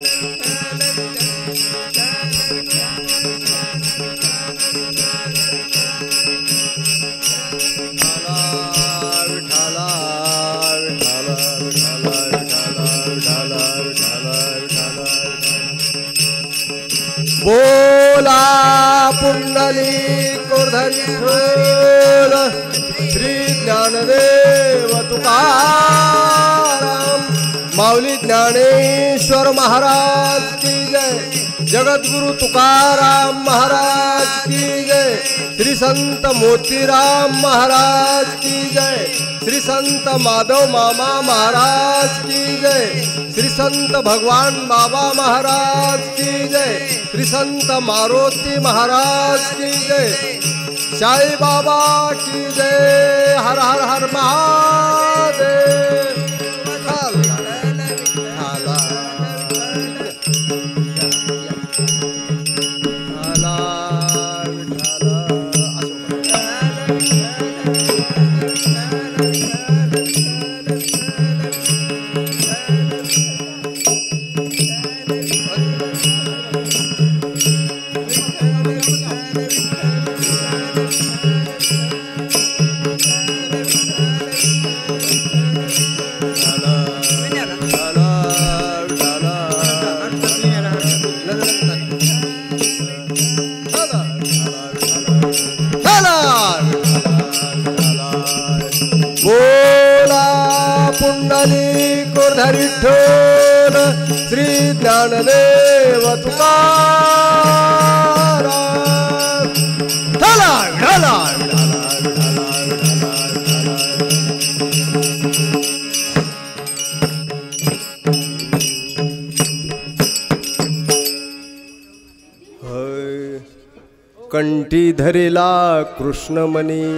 बोला पुंडलिक विठ्ठल श्री ज्ञानदेव तुकाराम माऊली ज्ञानेश्वर महाराज की जय। जगद्गुरु तुकाराम महाराज की जय। श्री संत मोतीराम महाराज की जय। श्री संत माधव मामा महाराज की जय। श्री संत भगवान बाबा महाराज की जय। श्री संत मारुती महाराज की जय। साई बाबा की जय। हर हर हर महादेव। विठ्ठल श्री ज्ञानदेव तुकाराम। ढाला ढाला कंठी धरेला कृष्णमणी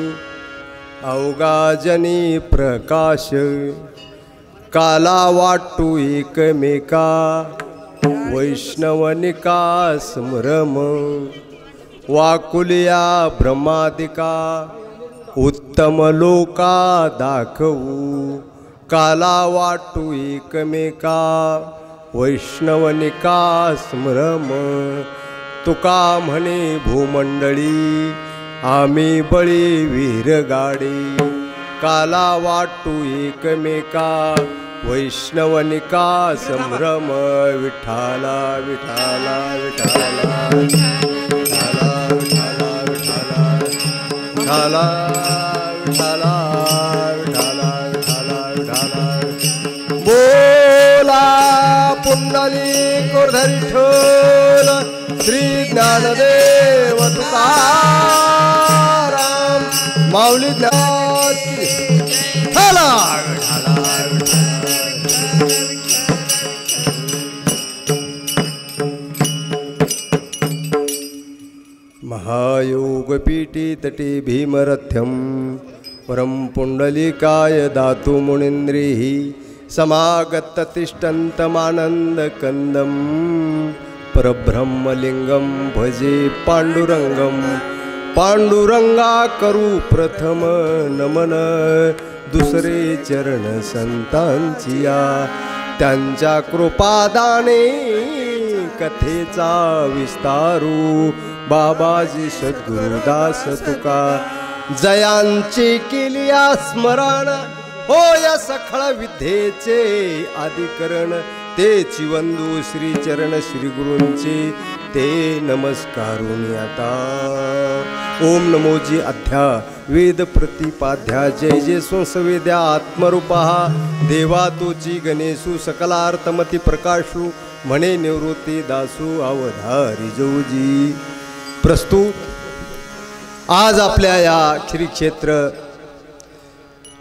अवगाजनी प्रकाश काला वाटू एकमेका वैष्णवनिका स्मरम वाकुलिया ब्रह्मादिका उत्तम लोका दाखवू काला वाटू एकमेका वैष्णवनिका स्मरम तुका म्हणे भूमंडळी आम्ही बळी वीरगाडी काला वाटू एकमेका वैष्णवनिका संभ्रम विठाला विठाला विठाला विठाला विठाला विठाला विठाला विठाला विठाला विठाला बोला पुंडलिक विठ्ठल श्री ज्ञानदेव तुकाराम माऊली महायोगपीठी तटे भीमरथ्यं परं पुंडलिकाय दातु मुनीन्द्रिः समागततिष्ठन्तमानन्दकन्दं परब्रह्मलिंगं भजे पांडुरंगं पांडुरंगा करू प्रथम नमन दुसरे चरण संतांचिया त्यांच्या कृपादाने कथेचा विस्तारू बाबाजी सद्गुरुदास तुका जयांची केलिया स्मरण हो या सखळ विद्येचे आदिकरण तेची वंदू श्री चरण श्री गुरूंचे ते नमस्कारून आता ओम नमोजी अध्या वेद प्रतिपाध्या जय जय संसवेद्या आत्मरूपा देवा तोची गणेशू सकलार्थमती प्रकाशू म्हणे निवृत्ती दासू अवधारी जौजी। प्रस्तुत आज आपल्या या श्री क्षेत्र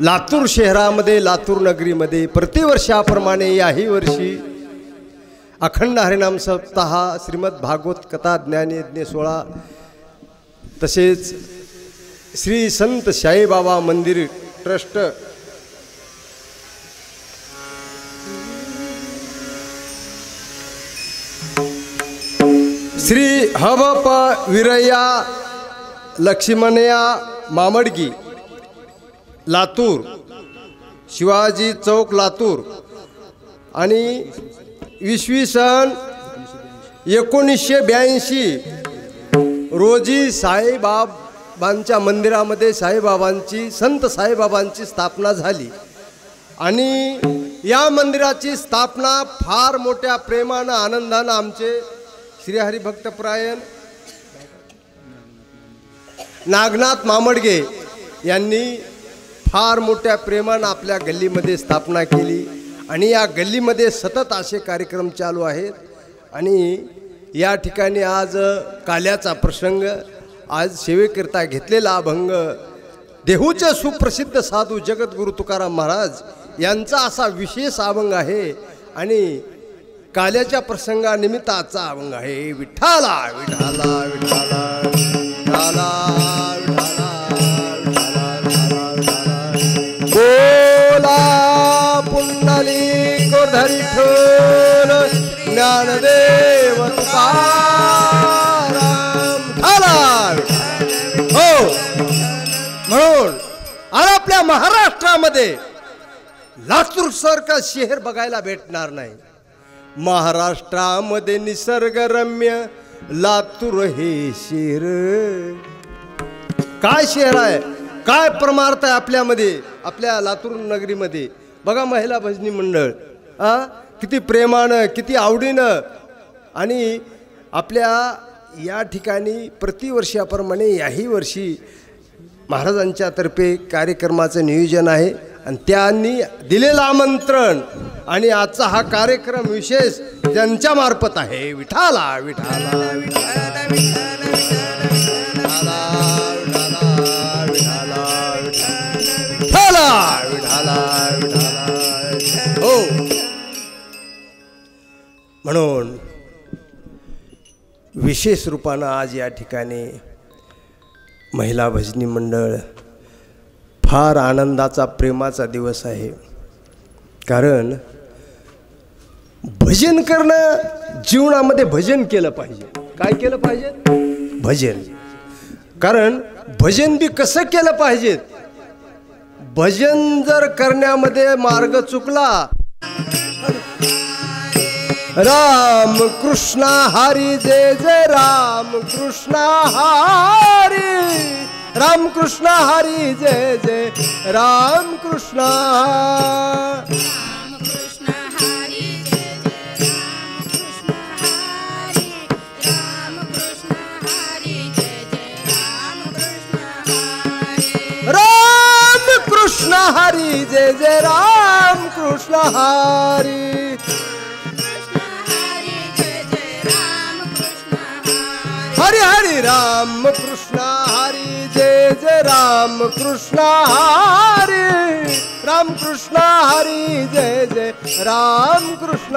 लातूर शहरामध्ये लातूर नगरीमध्ये प्रतिवर्षाप्रमाणे याही वर्षी अखंड हरिनाम सप्ताह श्रीमद भागवत कथा ज्ञानयज्ञ 16 तसेच श्री संत साईबाबा मंदिर ट्रस्ट श्री हबप विरया लक्ष्मणया मामडगी लातूर शिवाजी चौक लातूर आणि इसवी सन 1982 रोजी साईबाबांच्या मंदिरामध्ये साईबाबांची संत साईबाबांची स्थापना झाली आणि या मंदिराची स्थापना फार मोठ्या प्रेमानं आनंदानं आमचे श्रीहरिभक्तपरायण नागनाथ मामडगे यांनी फार मोठ्या प्रेमानं आपल्या गल्लीमध्ये स्थापना केली आणि या गल्लीमध्ये सतत असे कार्यक्रम चालू आहेत. आणि या ठिकाणी आज काल्याचा प्रसंग, आज सेवेकरिता घेतलेला अभंग देहूचे सुप्रसिद्ध साधू जगद्गुरु तुकाराम महाराज यांचा असा विशेष अभंग आहे आणि काल्याच्या प्रसंगानिमित्त आजचा अभंग आहे. विठ्ठला विठ्ठला विठ्ठला विठ्ठला बोला पुंडलिक धरी ठेवून ज्ञानदेव तुकाराम झाला हो. म्हणून आणि आपल्या महाराष्ट्रामध्ये लातूर सारखा शहर बघायला भेटणार नाही. महाराष्ट्रामध्ये निसर्गरम्य लातूर हे शहर. काय शहर आहे, काय परमार्थ आहे आपल्यामध्ये, आपल्या लातूर नगरीमध्ये. बघा महिला भजनी मंडळ किती प्रेमानं किती आवडीनं. आणि आपल्या या ठिकाणी प्रतिवर्षाप्रमाणे याही वर्षी महाराजांच्या तर्फे कार्यक्रमाचं नियोजन आहे आणि त्यांनी दिलेलं आमंत्रण आणि आजचा हा कार्यक्रम विशेष त्यांच्या मार्फत आहे. विठ्ठला विठ्ठला विठ्ठला हो. म्हणून विशेष रूपानं आज या ठिकाणी महिला भजनी मंडळ फार आनंदाचा प्रेमाचा दिवस आहे. कारण भजन करणं, जीवनामध्ये भजन केलं पाहिजे. काय केलं पाहिजे? भजन. कारण भजन बी कसं केलं पाहिजे, भजन जर करण्यामध्ये मार्ग चुकला, राम कृष्ण हरी जय जय राम कृष्ण हरी, राम कृष्ण हरी जय जय राम कृष्ण, कृष्ण हरी जय जय राम कृष्ण हरी, हरि हरि राम कृष्ण हरी जय जय राम कृष्ण हरी, राम कृष्ण हरी जय जय राम कृष्ण,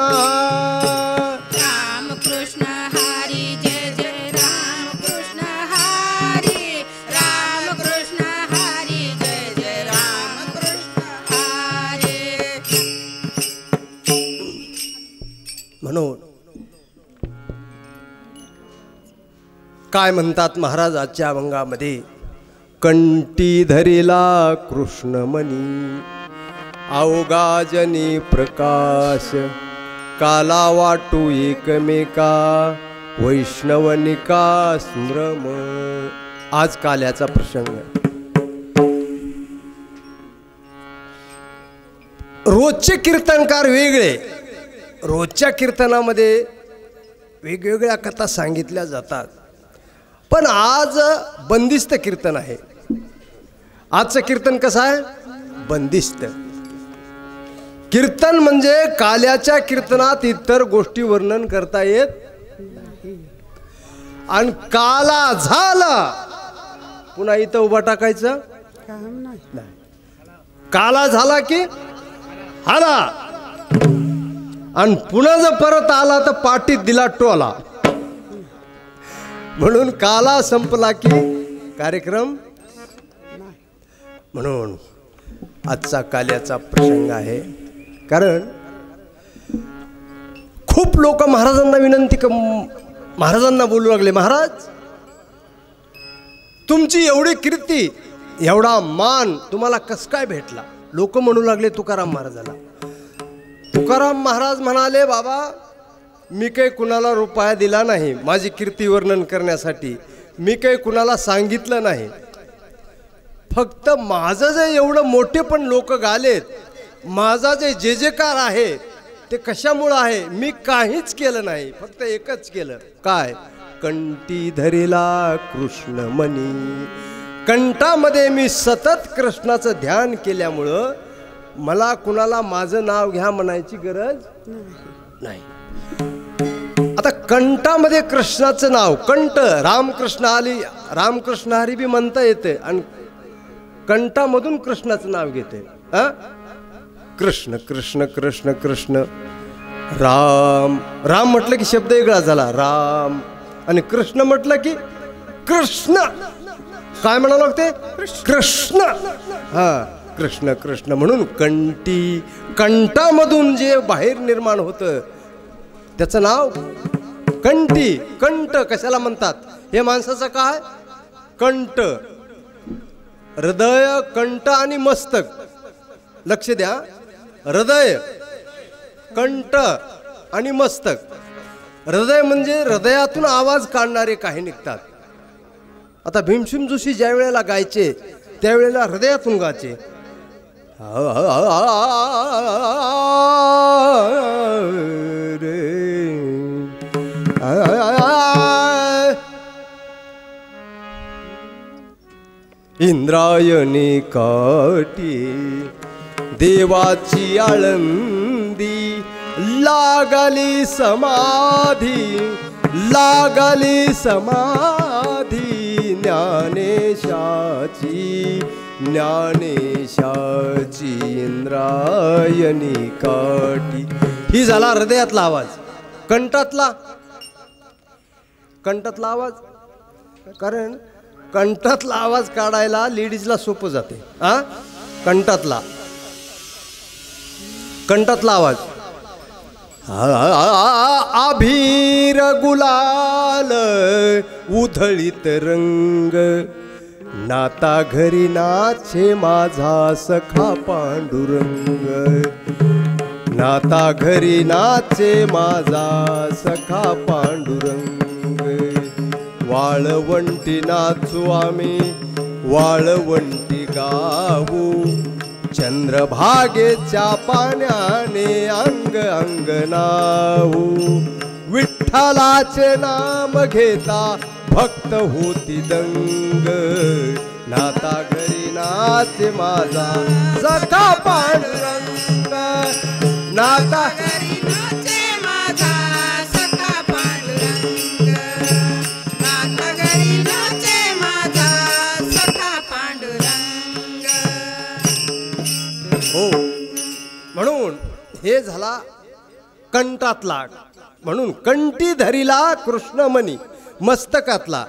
राम कृष्ण हरी जय जय राम कृष्ण हरी, राम कृष्ण हरी जय जय राम कृष्ण हरी. म्हणून काय म्हणतात महाराज आजच्या अभंगामध्ये, कंठी धरिला कृष्णमणी अवगाजनी प्रकाश, काला वाटू एकमेका वैष्णवनिका स्मृम. आज काल्याचा प्रसंग. रोजचे कीर्तनकार वेगळे, रोजच्या कीर्तनामध्ये वेगवेगळ्या कथा सांगितल्या जातात, पण आज बंदिस्त कीर्तन आहे. आजचं कीर्तन कसं आहे? बंदिस्त कीर्तन. म्हणजे काल्याच्या कीर्तनात इतर गोष्टी वर्णन करता येत आणि काला झाला पुन्हा इथं उभा टाकायचं नाही. काला झाला की हाला आणि पुन्हा जर परत आला तर पाठीत दिला टोला. म्हणून काला संपला की कार्यक्रम. म्हणून आजचा काल्याचा प्रसंग आहे. कारण खूप लोक महाराजांना विनंती महाराजांना बोलू लागले, महाराज तुमची एवढी कीर्ती एवढा मान तुम्हाला कस काय भेटला. लोक म्हणू लागले तुकाराम महाराजाला. तुकाराम महाराज म्हणाले, बाबा मी काही कुणाला रुपया दिला नाही माझी कीर्ती वर्णन करण्यासाठी, मी काही कुणाला सांगितलं नाही. फक्त माझं जे एवढं मोठे पण लोक गालेत, माझा जे जे जेकार आहे ते कशामुळं आहे? मी काहीच केलं नाही, फक्त एकच केलं. काय? कंठी धरिला कृष्ण मनी. कंठामध्ये मी सतत कृष्णाचं ध्यान केल्यामुळं मला कुणाला माझं नाव घ्या म्हणायची गरज नाही. आता कंठामध्ये कृष्णाचं नाव, कंठ रामकृष्ण आली, रामकृष्ण हरी बी म्हणता येते आणि कंठामधून कृष्णाचं नाव घेते. कृष्ण कृष्ण कृष्ण कृष्ण. राम राम म्हटलं की शब्द वेगळा झाला राम, आणि कृष्ण म्हटलं की कृष्ण. काय म्हणावं लागते? कृष्ण. हा, कृष्ण कृष्ण. म्हणून कंठी, कंठामधून जे बाहेर निर्माण होतं त्याचं नाव कंठी. कंठ कशाला म्हणतात? हे माणसाचं काय? कंठ. हृदय, कंठ आणि मस्तक. लक्ष द्या, हृदय, कंठ आणि मस्तक. हृदय म्हणजे हृदयातून आवाज काढणारे काही निघतात. आता भीमसेन जोशी ज्या वेळेला गायचे त्यावेळेला हृदयातून गायचे. इंद्रायणी काठी देवाची आळंदी, लागली समाधी, लागली समाधी ज्ञानेशाची, ज्ञानेशाची इंद्रायणी काठी. ही झाला हृदयातला आवाज. कंठातला, कंठातला आवाज, कारण कंठातला आवाज काढायला लेडीजला सोपं जाते. कंठातला, कंठातला आवाज. आभीर गुलाल उधळीत रंग, नाता घरी नाचे माझा सखा पांडुरंग, नाता घरी नाचे माझा सखा पांडुरंग. वाळवंटी नाचू आम्ही, वाळवंटी गाऊ, चंद्रभागेच्या पाण्याने अंग अंग नाऊ. विठ्ठलाचे नाम घेता भक्त होती दंग, नाता घरी नाचे माझा सखा पांडुरंग, नाता घरी नाचे माझा सखा पांडुरंग, नाता घरी नाचे माझा सखा पांडुरंग. हो, म्हणून हे झाला कंठातला. म्हणून कंठी धरिला कृष्णमणी, मस्तकातला.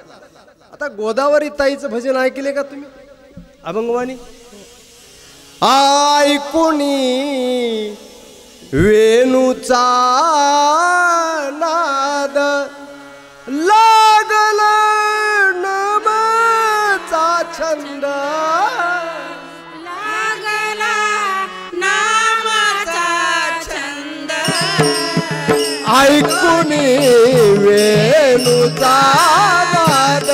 आता गोदावरी ताईचं भजन ऐकले का तुम्ही? अभंगवाणी. ऐकुनी वेणूचा नाद, लागल नामाचा छंद, लागला नामाचा छंद. ऐकुनी वेणूचा नाद,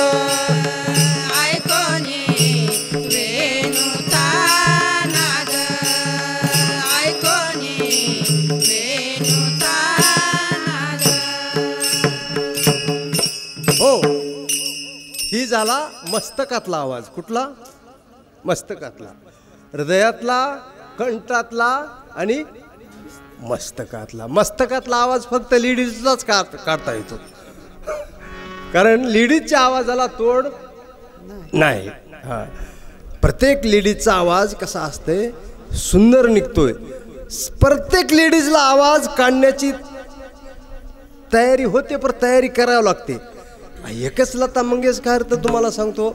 ऐकोनी वेणूचा नाद, ऐकोनी वेणूचा नाद. हो, ही झाला मस्तकातला आवाज. कुठला? मस्तकातला. हृदयातला, कंठातला आणि मस्तकातला. मस्तकातला आवाज फक्त लेडीजचाच काढता येतो, कारण लेडीजच्या आवाजाला तोड नाही. हा, प्रत्येक लेडीजचा आवाज कसा असते, सुंदर निघतोय. प्रत्येक लेडीजला आवाज काढण्याची तयारी होते, पण तयारी करावी लागते. एकच लता मंगेशकर तर तुम्हाला सांगतो,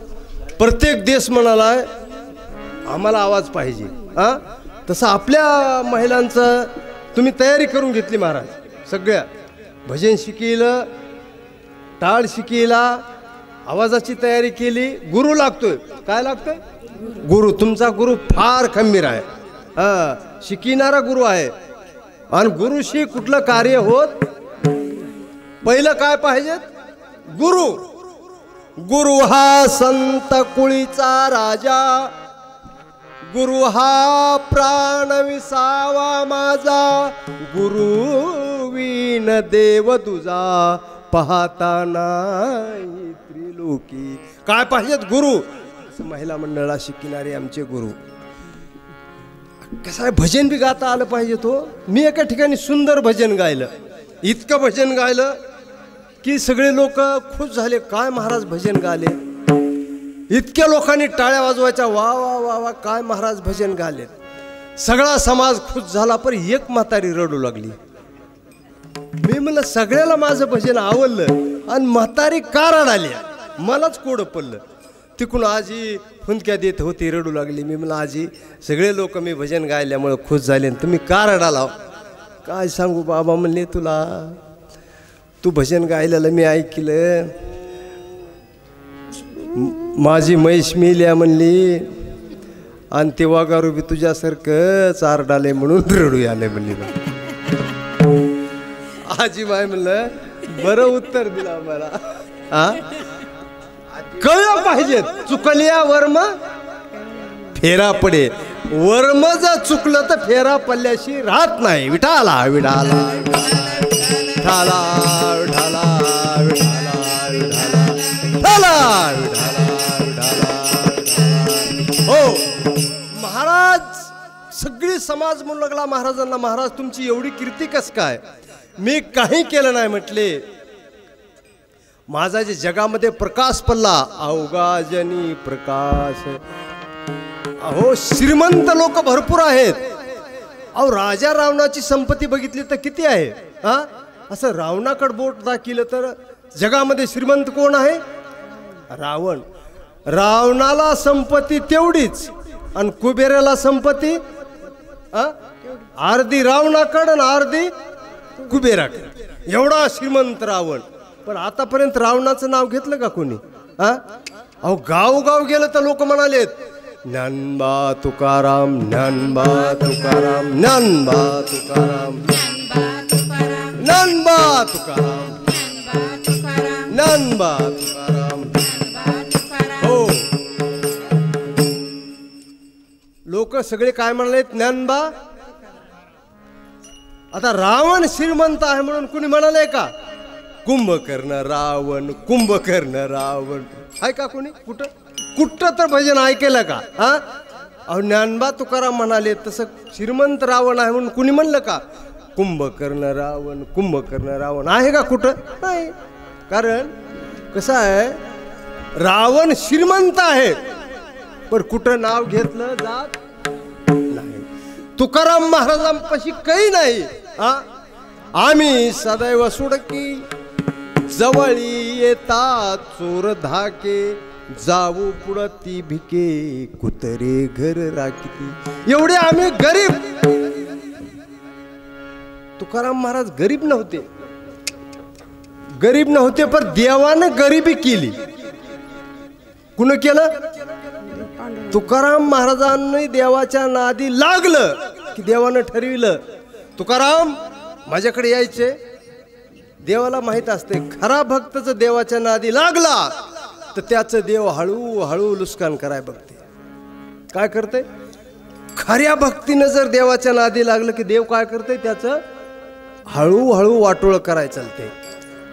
प्रत्येक देश म्हणालाय आम्हाला आवाज पाहिजे. तसं आपल्या महिलांचं तुम्ही तयारी करून घेतली महाराज. सगळ्या भजन शिकेलं, टाळ शिकेला, आवाजाची तयारी केली. गुरु लागतोय. काय लागतोय? गुरु. तुमचा गुरु फार खंबीर आहे, शिकविणारा गुरु आहे. आणि गुरुशी कुठलं कार्य होत पहिलं काय पाहिजे? गुरु. गुरु हा संत कुळीचा राजा, गुरु हा प्राण विसावा माझा, गुरु विन देव तुझा पाहता नाही त्रिलोकी. काय पाहिजेत? गुरु. महिला मंडळा शिकणारे आमचे गुरु. कसं आहे, भजन बी गाता आलं पाहिजे. तो मी एका ठिकाणी सुंदर भजन गायलं, इतकं भजन गायलं की सगळे लोक खुश झाले. काय महाराज भजन गाले. इतक्या लोकांनी टाळ्या वाजवायच्या, वा वा वा वा, काय महाराज भजन गाले. सगळा समाज खुश झाला, पण एक म्हातारी रडू लागली. मी म्हणलं सगळ्याला माझं भजन आवडलं आणि म्हातारी का रडाली, मलाच कोडं पडलं. तिकडून आजी फुंदक्या देत होती, रडू लागली. मी म्हणलं आजी, सगळे लोक मी भजन गायल्यामुळे खुश झाले, तुम्ही का रडाला? काय सांगू बाबा म्हणले, तुला तू भजन गायलेलं मी ऐकलं. माझी म्हैस मिल्या म्हणली आणि ते वागारू बी तुझ्यासारखं चारडाले म्हणून रडू आले म्हणली. आजीबाई म्हणलं बरं उत्तर दिलं मला. हा, कळलं पाहिजे. चुकल्या वर्म फेरा पडे. वर्म जर चुकलं तर फेरा पडल्याशी राहत नाही. विठाला विठाला विठाला विठाला विठाला विठाला विठाला. हो महाराज, सगळी समाज म्हणू लागला महाराजांना, महाराज तुमची एवढी कीर्ती कस काय? मी काही केलं नाही म्हटले. माझा जे जगामध्ये प्रकाश पडला, अवघाजनी प्रकाश. अहो श्रीमंत लोक भरपूर आहेत. अहो राजा रावणाची संपत्ती बघितली तर किती आहे. हा, असं रावणाकडे बोट दाखिलं तर जगामध्ये श्रीमंत कोण आहे? रावण. रावणाला संपत्ती तेवढीच आणि कुबेराला संपत्ती अर्धी रावणाकडे आणि अर्धी कुबेराकडे. एवढा श्रीमंत रावण. पण आतापर्यंत रावणाचं नाव घेतलं का कोणी? हा, अहो गाव गेलं तर लोक म्हणालेत ज्ञानबा तुकाराम, ज्ञानबा तुकाराम, ज्ञानबा तुकाराम, ज्ञानबा तुकाराम, ज्ञानबा तुकाराम. हो, लोक सगळे काय म्हणाले? ज्ञानबा. आता रावण श्रीमंत आहे म्हणून कुणी म्हणाले का? कुंभकर्ण रावण, कुंभकर्ण रावण. आहे का कोणी? कुठं तर भजन ऐकेलं का? हा, अहो ज्ञानबा तुकाराम म्हणाले तसं श्रीमंत रावण आहे म्हणून कुणी म्हणलं का? कुंभकर्ण रावण, कुंभकर्ण रावण आहे का कुठं? नाही. कारण कसं आहे, रावण श्रीमंत आहे पण कुठं नाव घेतलं जात नाही. तुकाराम महाराजांपाशी काही नाही. हा, आम्ही सदैव सुडकी, जवळी येतात चोर धाके, जाऊ पुढं ती भिके, कुतरे घर राखती. एवढे आम्ही गरीब. तुकाराम महाराज गरीब नव्हते, गरीब नव्हते, पण देवानं गरिबी केली. कुणी केलं? तुकाराम महाराजांनी देवाच्या नादी लागलं की देवानं ठरविलं तुकाराम माझ्याकडे यायचे. देवाला माहित असते खरा भक्त जर देवाच्या नादी लागला तर त्याचं देव हळूहळू लुस्कान कराय बघते. काय करते? खऱ्या भक्तीनं जर देवाच्या नादी लागलं की देव काय करते? त्याचं हळूहळू वाटोळ कराय चालते.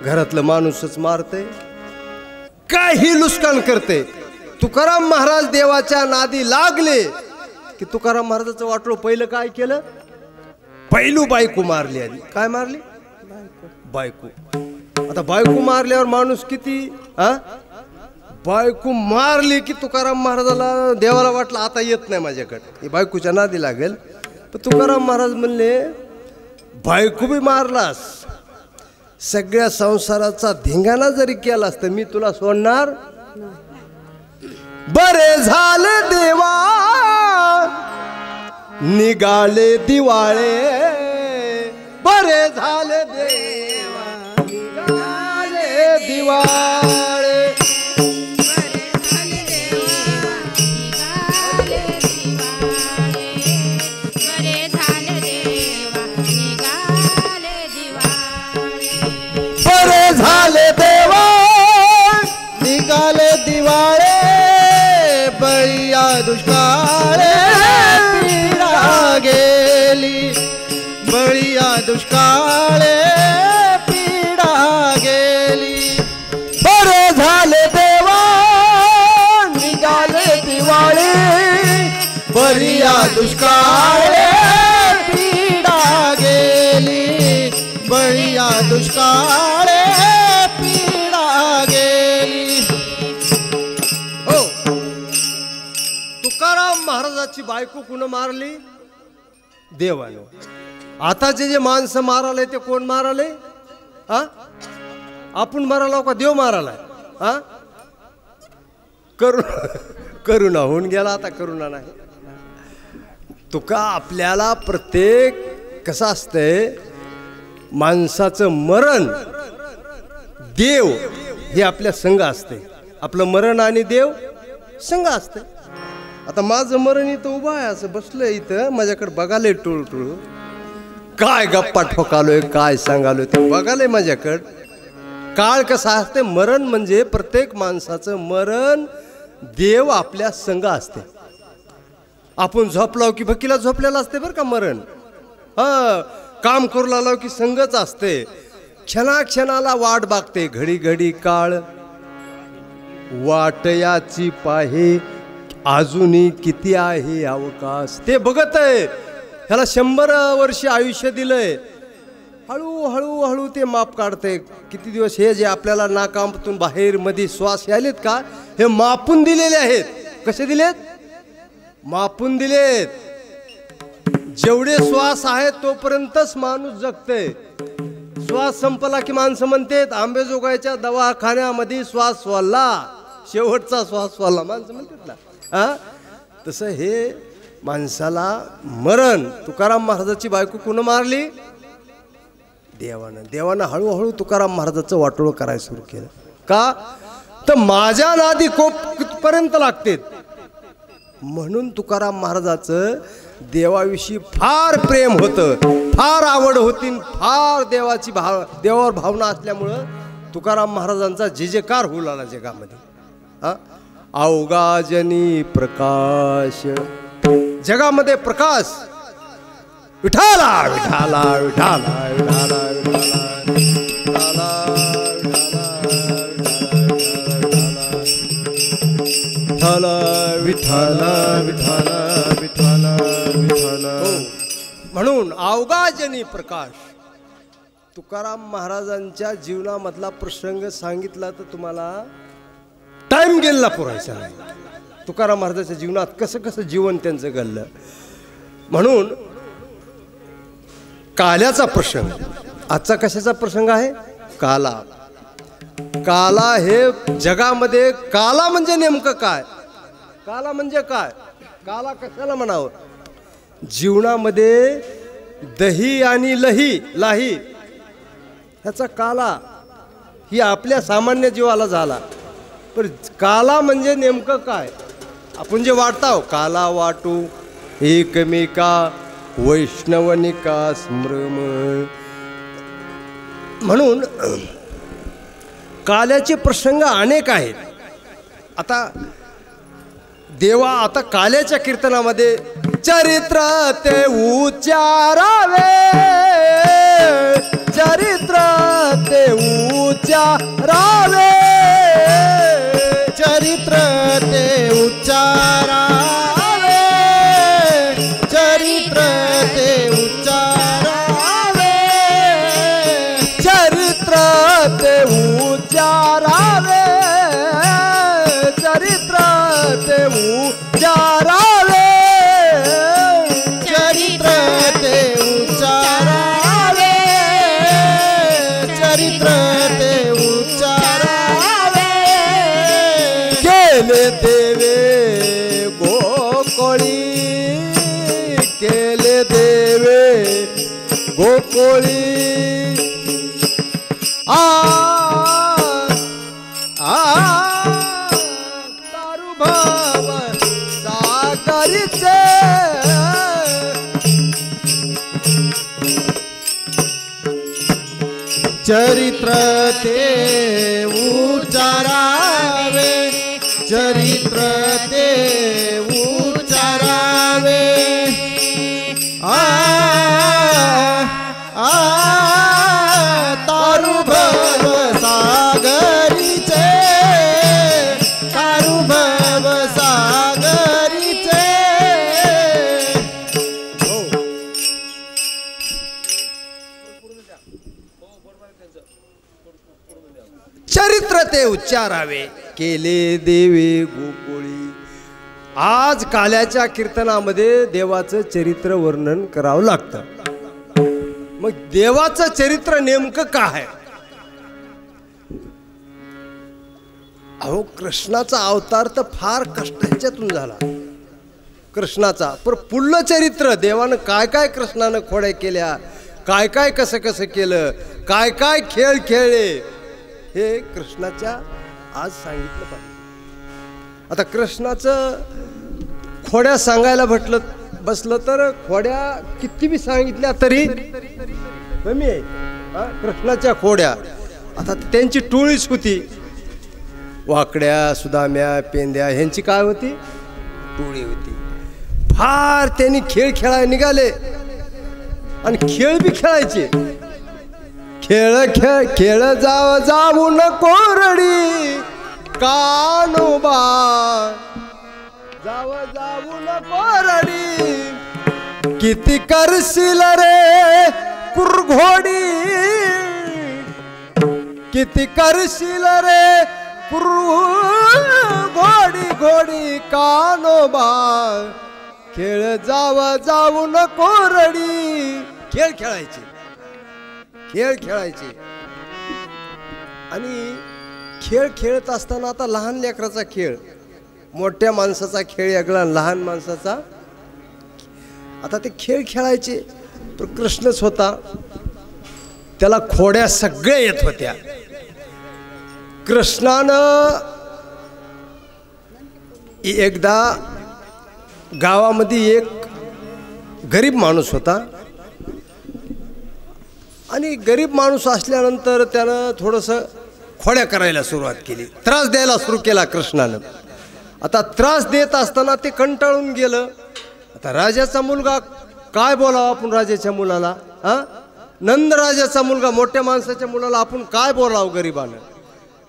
घरातलं माणूसच मारते, काही लुस्कान करते. तुकाराम महाराज देवाच्या नादी लागले की तुकाराम महाराजाचं वाटोळ पहिलं काय केलं? पहिलू बायको मारली. आधी काय मारली? बायको. आता बायको मारल्यावर माणूस किती बायको मारली की तुकाराम महाराजाला देवाला वाटलं आता येत नाही माझ्याकडे, ही बायकोच्या नादी लागेल. पण तुकाराम महाराज म्हणले बायको बी मारलास, सगळ्या संसाराचा धिंगाणा जरी केलास तर मी तुला सोडणार. बरे झाले देवा निघाले दिवाळे, बरे झाले देवा निघाले दिवाळे. बरे महाराजाची बायको कुणं मारली? देवानं. आता जे माणसं माराले ते कोण माराले? हा, आपण माराला का देव मारालाय? हा, करुणा होऊन गेला, आता करुणा नाही. तुका आपल्याला प्रत्येक कसं असतंय, माणसाचं मरण देव हे आपल्या संग असते. आपलं मरण आणि देव संग असते. आता माझं मरण इथं उभं आहे, असं बसलं इथं, माझ्याकडे बघाले टुळ टुळ, काय गप्पा ठोकालोय, काय सांगालोय ते बघाले माझ्याकडं. काळ कसा असते, मरण म्हणजे प्रत्येक माणसाचं मरण देव आपल्या संग असते. आपण झोपलो की भकीला झोपलेला असते बरं का मरण. हा, काम करू लागलो की संगच असते. क्षणाक्षणाला वाट बघते, घडी घडी काळ वाटयाची पाहे, अजूनही किती आहे अवकाश. ते बघत आहे, ह्याला 100 वर्ष आयुष्य दिलंय. हळूहळू हळू ते माप काढते. किती दिवस हे जे आपल्याला नाकामातून बाहेर मध्ये श्वास यालेत का, हे मापून दिलेले आहेत. कसे दिलेत? मापून दिलेत. जेवढे श्वास आहेत तोपर्यंतच माणूस जगते. श्वास संपला की माणसं म्हणतात आंबेजोगाईच्या दवाखान्यामध्ये श्वास सोडला, शेवटचा श्वास सोडला, माणसं म्हणतात ना. हा, तसं हे माणसाला मरण. तुकाराम महाराजाची बायको कुणं मारली? देवानं. देवानं हळूहळू तुकाराम महाराजाचं वाटोळं करायला सुरू केलं. का तर माझ्या नादी कोपपर्यंत लागते. म्हणून तुकाराम महाराजाचं देवाविषयी फार प्रेम होतं, फार आवड होती, फार देवावर भावना असल्यामुळं तुकाराम महाराजांचा जयजयकार होऊ लागला जगामध्ये. हा, अवघाजनी प्रकाश, जगामध्ये प्रकाश. विठाला विठाला विठाला विठाला विठाला विठाला विठाला विठाला विठाला. म्हणून अवघाजनी प्रकाश. तुकाराम महाराजांच्या जीवनामधला प्रसंग सांगितला तर तुम्हाला टाइम गेला पुरायचा नाही. तुकाराम महाराजांच्या जीवनात कसं कसं जीवन त्यांचं घडलं. म्हणून काल्याचा प्रसंग आजचा कशाचा प्रसंग आहे? काला. काला हे जगामध्ये, काला म्हणजे नेमकं काय? काला म्हणजे काय? काला कशाला म्हणावं? जीवनामध्ये दही आणि लाही ह्याचा काला ही आपल्या सामान्य जीवाला झाला. पण काला म्हणजे नेमकं काय? आपण जे वाटतो, काला वाटू एकमेका वैष्णवनिका स्मृम. म्हणून काल्याचे प्रसंग अनेक आहेत. आता देवा, आता काल्याच्या कीर्तनामध्ये चरित्र ते उच्चारावे, चरित्र ते उच्चारावे, चरित्र ते उच्चारावे, चरित्र ते उच्चारावे, चरित्र ते उच्चारावे, चरित्र ते उच्चारावे, चरित्र ते उच्चारावे, चरित्र ते उच्चारावे. केले देवे गोकुळी, केले देवे गोकुळी. तारुभाव सागरीचे, चरित्र ते उच्चारावे, चरित्र ते उच्चारावे. तारुभव सागरीचे, तारुभव सागरीचे. चरित्र ते उच्चारावे, केले देवे गोकुळी. आज काल्याच्या कीर्तनामध्ये देवाचं चरित्र वर्णन करावं लागतं. मग देवाचं चरित्र नेमकं काय आहे? अहो, कृष्णाचा अवतार तर फार कष्टाच्यातून झाला कृष्णाचा. पण पुढलं चरित्र देवानं काय काय कृष्णानं खोड्या केल्या, काय काय कसं कसं केलं, काय काय खेळ खेळले, हे कृष्णाच्या आज सांगितलं पाहिजे. आता कृष्णाचं खोड्या सांगायला बसलं तर खोड्या किती बी सांगितल्या तरी कमी आहे. कृष्णाच्या खोड्या आता त्यांची टोळीच होती. वाकड्या, सुदाम्या, पेंद्या ह्यांची काय होती? टोळी होती. फार त्यांनी खेळ खेळायला निघाले आणि खेळ बी खेळायचे. खेळ जाऊ नको रडी कानोबा, जाऊ नको रडी, किती करशील रे कुरघोडी, किती करशील रे घोडी घोडी कानोबा, खेळ जाऊ नको रडी. खेळ खेळायचे आणि खेळ खेळत असताना आता लहान लेकराचा खेळ, मोठ्या माणसाचा खेळ वेगळा, लहान माणसाचा. आता ते खेळ खेळायचे पण कृष्णच होता, त्याला खोड्या सगळ्या येत होत्या. कृष्णानं एकदा गावामध्ये एक गरीब माणूस होता आणि गरीब माणूस असल्यानंतर त्यानं थोडंसं खोड्या करायला सुरुवात केली, त्रास द्यायला सुरू केला कृष्णानं. आता त्रास देत असताना ते कंटाळून गेलं. आता राजाचा मुलगा, काय बोलावं आपण राजाच्या मुलाला? नंद राजाचा मुलगा, मोठ्या माणसाच्या मुलाला आपण काय बोलावं गरीबानं?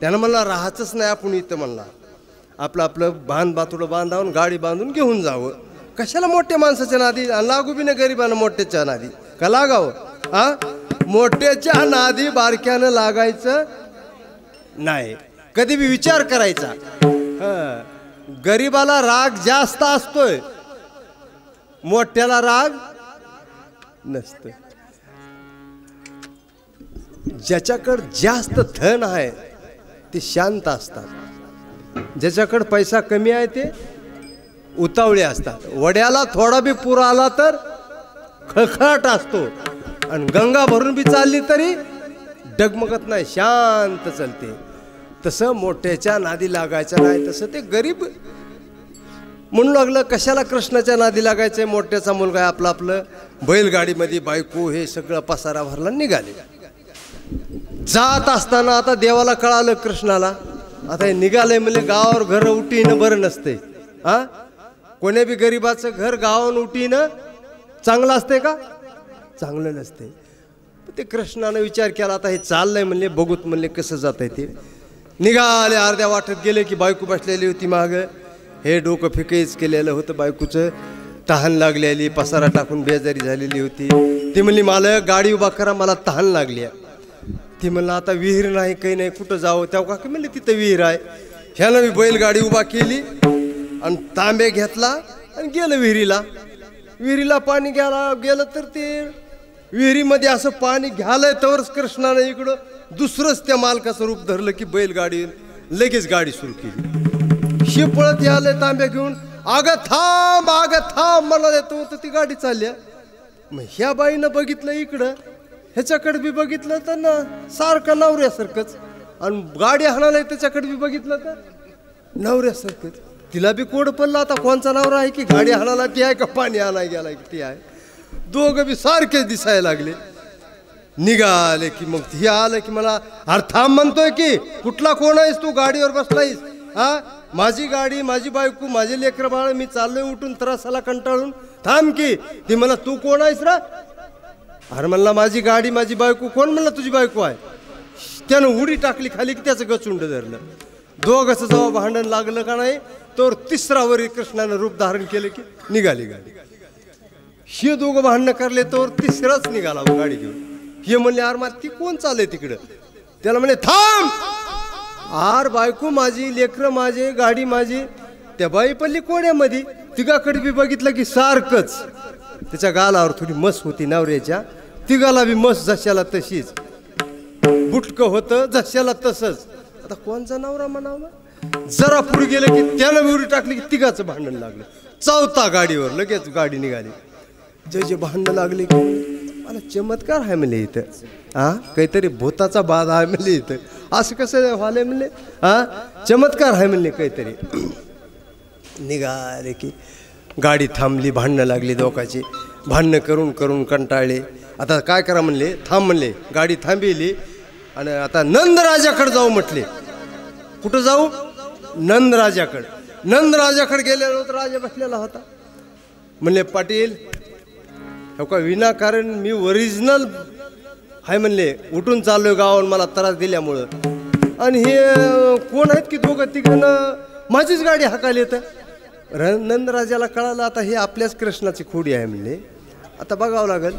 त्यानं म्हणला राहायचंच नाही आपण इथं, म्हणला आपलं बातुडं बांधावून गाडी बांधून घेऊन जावं. कशाला मोठ्या माणसाच्या नादी लागू बी ना गरीबानं मोठ्याच्या नादी का लागावं? मोठ्याच्या नादी बारक्यानं लागायचं नाही, कधी बी विचार करायचा. गरीबाला राग जास्त असतोय, मोठ्याला राग नसतोय. ज्याच्याकडे जास्त धन आहे ते शांत असतात, ज्याच्याकडे पैसा कमी आहे ते उतावळे असतात. वड्याला थोडा बी पूर आला तर खळखळाट असतो आणि गंगा भरून बी चालली तरी डगमगत नाही, शांत चालते. तसं मोठ्याच्या नादी लागायचं नाही. तसं ते गरीब म्हणू लागलं कशाला कृष्णाच्या नादी लागायचंय, मोठ्याचा मुलगा आहे, आपलं बैलगाडीमध्ये बायको हे सगळं पसारा भरला निघाले. जात असताना आता देवाला कळालं कृष्णाला, आता हे निघालंय म्हणजे गावावर घर उठीनं बरं नसते. कोण्या बी गरीबाचं घर गावावर उठीनं चांगलं असते का? चांगलं नसते. ते कृष्णानं विचार केला, आता हे चाललंय म्हणले, बघूत म्हणले कसं जात आहे ते. निघाले, अर्ध्या वाटत गेले की बायको बसलेली होती मागं. हे डोकं फिकेच केलेलं होतं बायकोचं, तहान लागलेली, पसारा टाकून बेजारी झालेली होती. ती म्हणली मालक गाडी उभा करा, मला तहान लागली. ती म्हणलं आता विहीर नाही काही नाही, कुठं जावं? तेव्हा का म्हणले तिथं विहीर आहे. ह्यानं मी बैलगाडी उभा केली आणि तांबे घेतला आणि गेलं विहिरीला. विहिरीला पाणी गेलं तर ते विहिरीमध्ये असं पाणी घ्यायलंय तरच कृष्णानं इकडं दुसरंच त्या मालकाचं रूप धरलं की बैलगाडी लगेच गाडी सुरू केली. शिपळत यायलंय तांब्या घेऊन, अगं थांब मला देतो, तर ती गाडी चालल्या. मग ह्या बाईनं बघितलं इकडं, ह्याच्याकडे बी बघितलं तर ना सारखं नवऱ्यासारखंच, आणि गाडी हाणायला त्याच्याकडे बी बघितलं तर नवऱ्यासारखंच. तिला बी कोड पडला, आता कोणचा नवरा आहे की गाडी हाणायला ती आहे का पाणी आणाय गेला की ती आहे. दोघं बी सारखेच दिसायला लागले. निघाले की मग हे आलं की मला अरे थांब म्हणतोय की, कुठला कोण आहेस तू, गाडीवर बसलायस? माझी गाडी, माझी बायको, माझे लेकर बाळ, मी चाललोय उठून त्रासाला कंटाळून, थांब की. ती मला तू कोण आहेस रा? अरे म्हणला माझी गाडी, माझी बायको. कोण म्हणला तुझी बायको आहे? त्यानं उडी टाकली खाली की त्याचं गचुंड धरलं. दोघांचं जेव्हा भांडण लागलं का नाही, तर तिसरावरी कृष्णानं रूप धारण केलं की निघाली गाडी. हे दोघं भांडणं करले तर तिसराच निघाला गाडी घेऊन. हे म्हणले अरे मग ती कोण चालले तिकडं? त्याला म्हणे थांब, आर बायको माझी, लेकरं माझे, गाडी माझी, त्या बाई पडली कोड्यामध्ये. तिघाकडे बी बघितलं की सारखंच. त्याच्या गालावर थोडी मस होती नवऱ्याच्या, तिघाला बी मस जशाला तशीच, बुटकं होतं जशाला तसंच. आता कोणचा नवरा म्हणावं. जरा पुढे गेलं की त्यानं उडी टाकली की तिघाचं भांडण लागलं. चावता गाडीवर लगेच गाडी निघाली. जे भांडणं लागले की मला चमत्कार आहे म्हणले इथं. काहीतरी भूताचा बाध आहे म्हणले इथं. असं कसं व्हायला म्हणले. चमत्कार आहे म्हणले काहीतरी. निघाले की गाडी थांबली. भांडणं लागली दोघाची. भांडणं करून करून कंटाळले. आता काय करा म्हणले. थांब म्हणले. गाडी थांबली आणि आता नंदराजाकडे जाऊ म्हटले. कुठं जाऊ. नंदराजाकडे. नंदराजाकडे गेल्यावर राजा बसलेला होता. म्हणले पाटील हो का विनाकारण मी ओरिजिनल आहे म्हणले. उठून चाललोय गावावर मला त्रास दिल्यामुळं. आणि हे कोण आहेत की दोघं तिघं माझीच गाडी हाकायला येतं. नंदराजाला कळालं आता हे आपल्याच कृष्णाची खोडी आहे म्हणले. आता बघावं लागेल.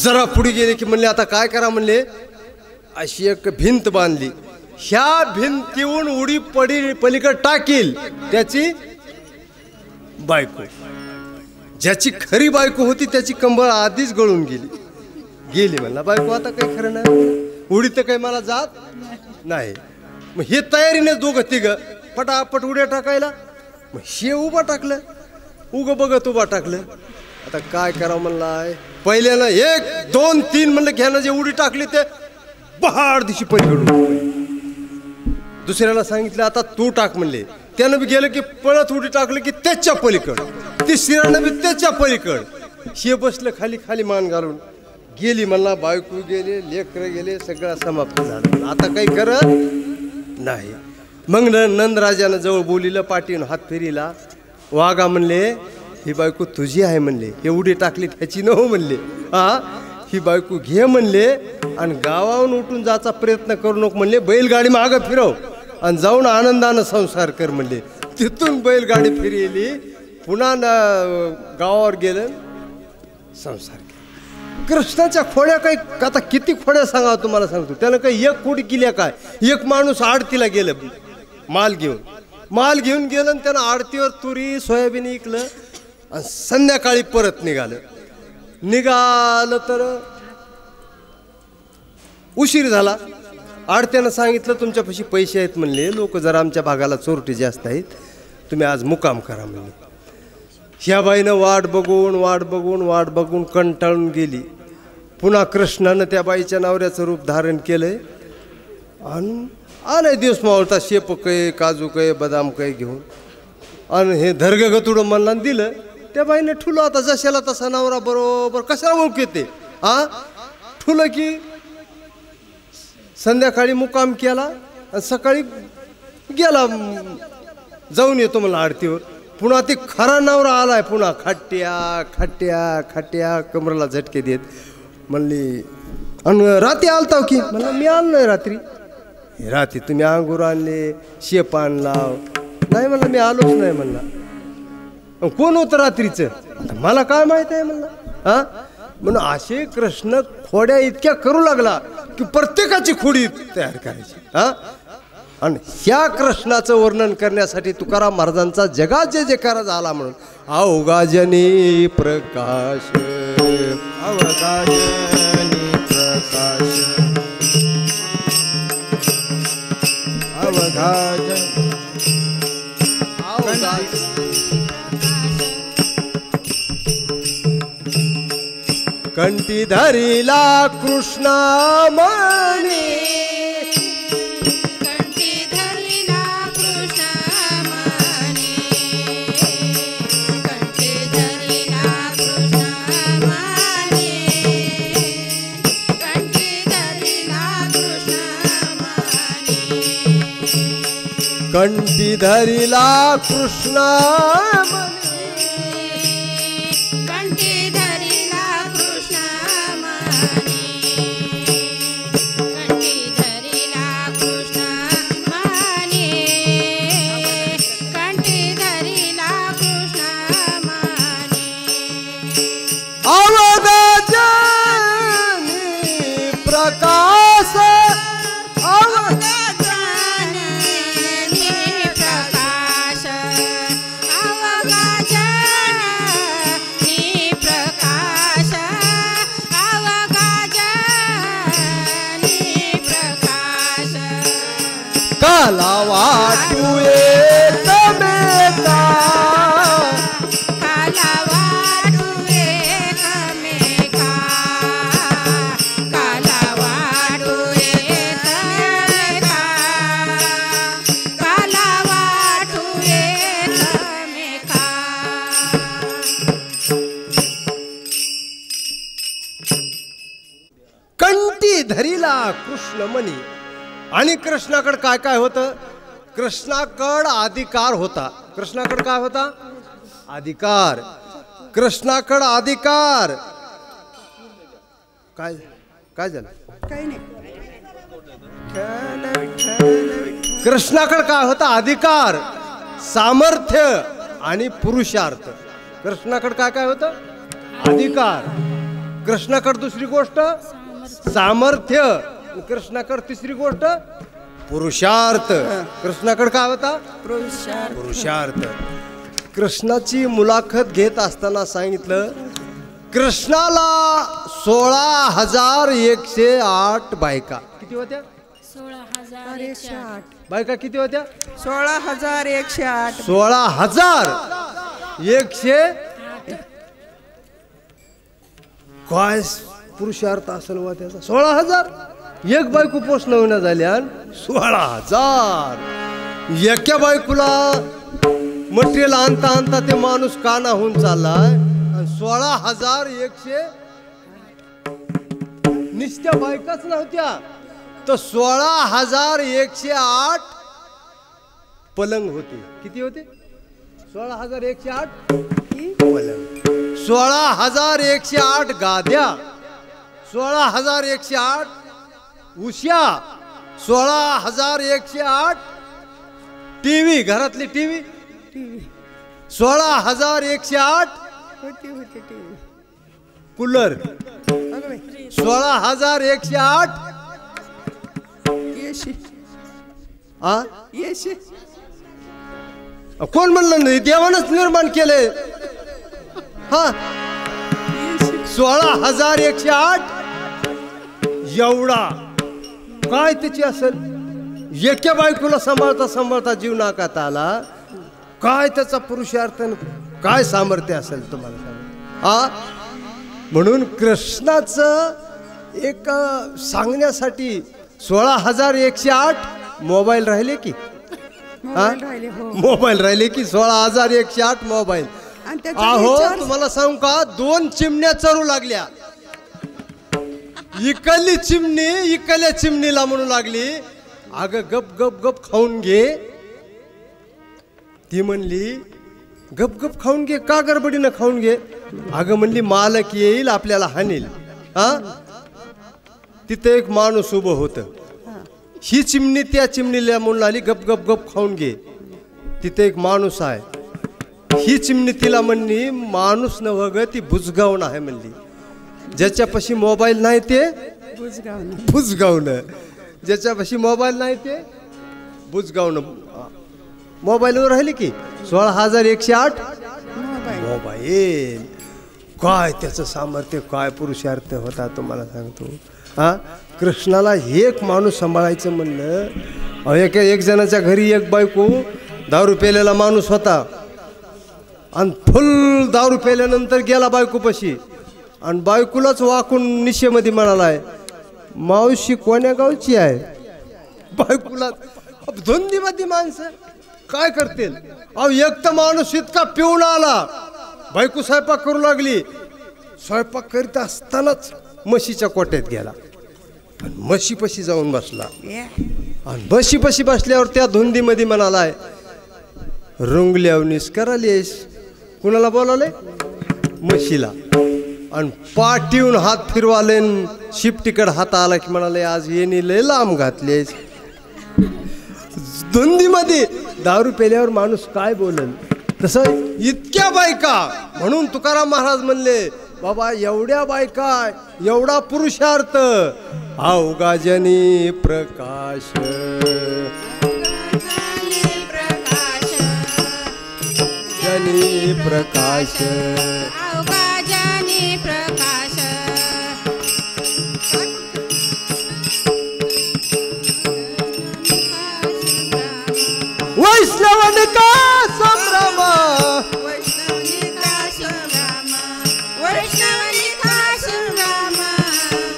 जरा पुढे गेले की म्हणले आता काय करा म्हणले. अशी एक भिंत बांधली. ह्या भिंतीहून उडी पलीकडे टाकील त्याची बायको. ज्याची खरी बायको होती त्याची कंबर आधीच गळून गेली म्हणला. बायको आता काही खरं नाही. उडी तर काही मला जात नाही. मग हे तयारीने दोघं तिघं पटापट उड्या टाकायला. मग हे उभा टाकलं. उगं बघत उभा टाकलं. आता काय करावं म्हणलाय. पहिल्यानं 1 2 3 म्हणलं घ्यानं जे उडी टाकली ते बहाड दिशी पलीकडून. दुसऱ्याला सांगितलं आता तू टाक म्हणले. त्यानं बी गेलं की पळत उडी टाकलं की त्याच्या पलीकड. तिसऱ्यानं बी त्याच्या पलीकड. हे बसलं खाली खाली मान घालून. गेली म्हणला. बायको गेले, लेकरं गेले, सगळं समाप्त झालं. आता काही करत नाही. मग नंदराजानं जवळ बोलिलं. पाठीनं हात फिरीला. वागा म्हणले ही बायको तुझी आहे म्हणले. एवढी टाकली त्याची नव्ह म्हणले. ही बायको घे म्हणले आणि गावाहून उठून जायचा प्रयत्न करू नको म्हणले. बैलगाडी मागं फिरव आणि जाऊन आनंदानं संसार कर म्हणले. तिथून बैलगाडी फिरली. पुन्हा गावावर गेलं. संसार केला. कृष्णाच्या खोड्या काही आता किती खोड्या सांगावं तुम्हाला सांगतो. त्यानं काही एक खोडी केल्या काय. एक माणूस आडतीला गेलं माल घेऊन गेलं आणि त्यानं आडतीवर तुरी सोयाबीन विकलं आणि संध्याकाळी परत निघालं तर उशीर झाला. आडत्यानं सांगितलं तुमच्यापाशी पैसे आहेत म्हणले. लोक जरा आमच्या भागाला चोरटे जास्त आहेत. तुम्ही आज मुक्काम करा म्हणले. ह्या बाईनं वाट बघून कंटाळून गेली. पुन्हा कृष्णानं त्या बाईच्या नवऱ्याचं रूप धारण केलंय आणि आलंय दिवस मावळता. शेप काय काजू काय बदाम काय घेऊन आणि हे धर्ग गतुडं म्हणला दिलं. त्या बाईने ठुलं. आता जशाला तसा नवरा बरोबर कशाला ओळख येते. ठुलं की संध्याकाळी मुक्काम केला आणि सकाळी गेला. जाऊन येतो मला आरतीवर. पुन्हा ती खरा नवरा आलाय. पुन्हा खट्ट्या कमरेला झटके देत म्हणली. आणि रात्री आलता की म्हणलं मी आलो नाही रात्री. रात्री तुम्ही अंगूर आणले, शेप आणला. नाही म्हणलं मी आलोच नाही म्हणला. कोण होतं रात्रीचं आता मला काय माहित आहे म्हणलं. म्हणून असे कृष्ण खोड्या इतक्या करू लागला की प्रत्येकाची खोडी तयार करायची. आणि ह्या कृष्णाचं वर्णन करण्यासाठी तुकाराम महाराजांचा जगात जे जयकार झाला म्हणून अवघाजनी प्रकाश अवघाजनी प्रकाश अवघाजन कंठी धरिला कृष्णा मणी कंठी धरिला कृष्णा प्रकाश काला वाटू एकमेका काला वाटू एकमेका काला वाटू एकमेका काला वाटू एकमेका कंठी धरीला कृष्णमणी. आणि कृष्णाकडे काय काय होतं? कृष्णाकड अधिकार होता. कृष्णाकड काय होता? अधिकार. कृष्णाकड अधिकार. काय काय झालं? काही नाही. कृष्णाकड काय होता? अधिकार, सामर्थ्य आणि पुरुषार्थ. कृष्णाकड काय काय होतं? अधिकार. कृष्णाकड दुसरी गोष्ट सामर्थ्य. कृष्णाकड तिसरी गोष्ट पुरुषार्थ. कृष्णाकड काय होता? पुरुषार्थ. कृष्णाची मुलाखत घेत असताना सांगितलं कृष्णाला 16,108 बायका. किती होत्या? 16,108 बायका किती होत्या? 16,108 16,108. काय पुरुषार्थ असेल वा त्याचा? 16,000. एक बायको पोषण होण्या झाल्या 16,000. एका बायकोला मटेरियल आणता आणता ते माणूस काना होऊन चाललाय. 16,100 निस्त्या बायकाच नव्हत्या तर 16,108 पलंग होते. किती होते? 16,108 पलंग. 16,108 गाद्या. 16,108 उश्या. 16,108 टीव्ही, घरातली टीव्ही. 16,108 कूलर. 16,108 कोण म्हणलं नाही? देवानच निर्माण केले. हा 16,108 एवढा काय त्याची असेल? एका बायकोला सांभाळता सांभाळता जीव नाकात आला. काय त्याचा पुरुषार्थ, काय सामर्थ्य असेल तुम्हाला सांगा. हा म्हणून कृष्णाचं एक सांगण्यासाठी 16,108 मोबाईल राहिले की मोबाईल राहिले की 16,108 मोबाईल. अहो तुम्हाला सांगू का? 2 चिमण्या चरू लागल्या. इकली चिमणी इकल्या चिमणीला म्हणू लागली अगं गप गप गप खाऊन घे. ती म्हणली गप गप खाऊन घे. का गडबडीनं खाऊन घे? अगं म्हणली मालक येईल आपल्याला हाणेल. हा तिथे एक माणूस उभं होतं. ही चिमणी त्या चिमणीला म्हणून लागली गप गप गप खाऊन घे. तिथे एक माणूस आहे. ही चिमणी तिला म्हणली माणूस नव्ह ग, ती बुजगावणं आहे म्हणली. ज्याच्यापाशी मोबाईल नाही ते बुजगावणं. ज्याच्यापाशी मोबाईल नाही ते बुजगावणं. मोबाईलवर राहिली की 16,108 मोबाईल. काय त्याचं सामर्थ्य, काय पुरुषार्थ होता तुम्हाला सांगतो. हा कृष्णाला एक माणूस सांभाळायचं म्हणलं. एक जणाच्या घरी एक बायको दारू पेलेला माणूस होता आणि फुल दारू पेल्यानंतर गेला बायकोपाशी आणि बायकोलाच वाकून निशेमध्ये म्हणालाय मावशी कोण्या गावची आहे? बायकोला धुंदीमध्ये माणसं काय करतील? अहो एक तर माणूस इतका पिऊन आला. बायको स्वयंपाक करू लागली. स्वयंपाक करीत असतानाच म्हशीच्या कोट्यात गेला. पण म्हशीपाशी जाऊन बसला आणि म्हशीपाशी बसल्यावर त्या धुंदीमध्ये म्हणालाय रुंगल्यावनीस करालीस. कुणाला बोलावले? म्हशीला. आणि पाठीवून हात फिरवाले. शिपटीकडे हात आला की म्हणाले आज येणी लय लांब घातलेस. धुंदीमध्ये दारू पेल्यावर माणूस काय बोलेल? तसं इतक्या बायका. म्हणून तुकाराम महाराज म्हणले बाबा एवढ्या बायका एवढा पुरुषार्थ अवघा जनी प्रकाश. जनी प्रकाश अवघाजनी प्रकाश. वैष्णवनिका संभ्रम वैष्णवनिका संभ्रम वैष्णवनिका संभ्रम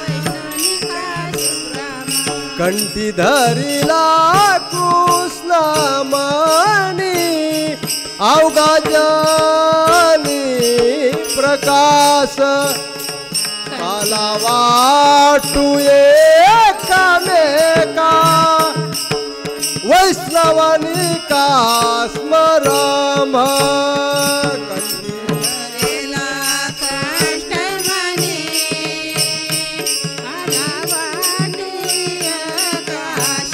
वैष्णवनिका संभ्रम कंठी धरिला कृष्णमणी अवघा जनी प्रकाश काला वाटू एकामेका वैष्णवनिका स्मरम करेला कष्टमनी कालावाटी आकाश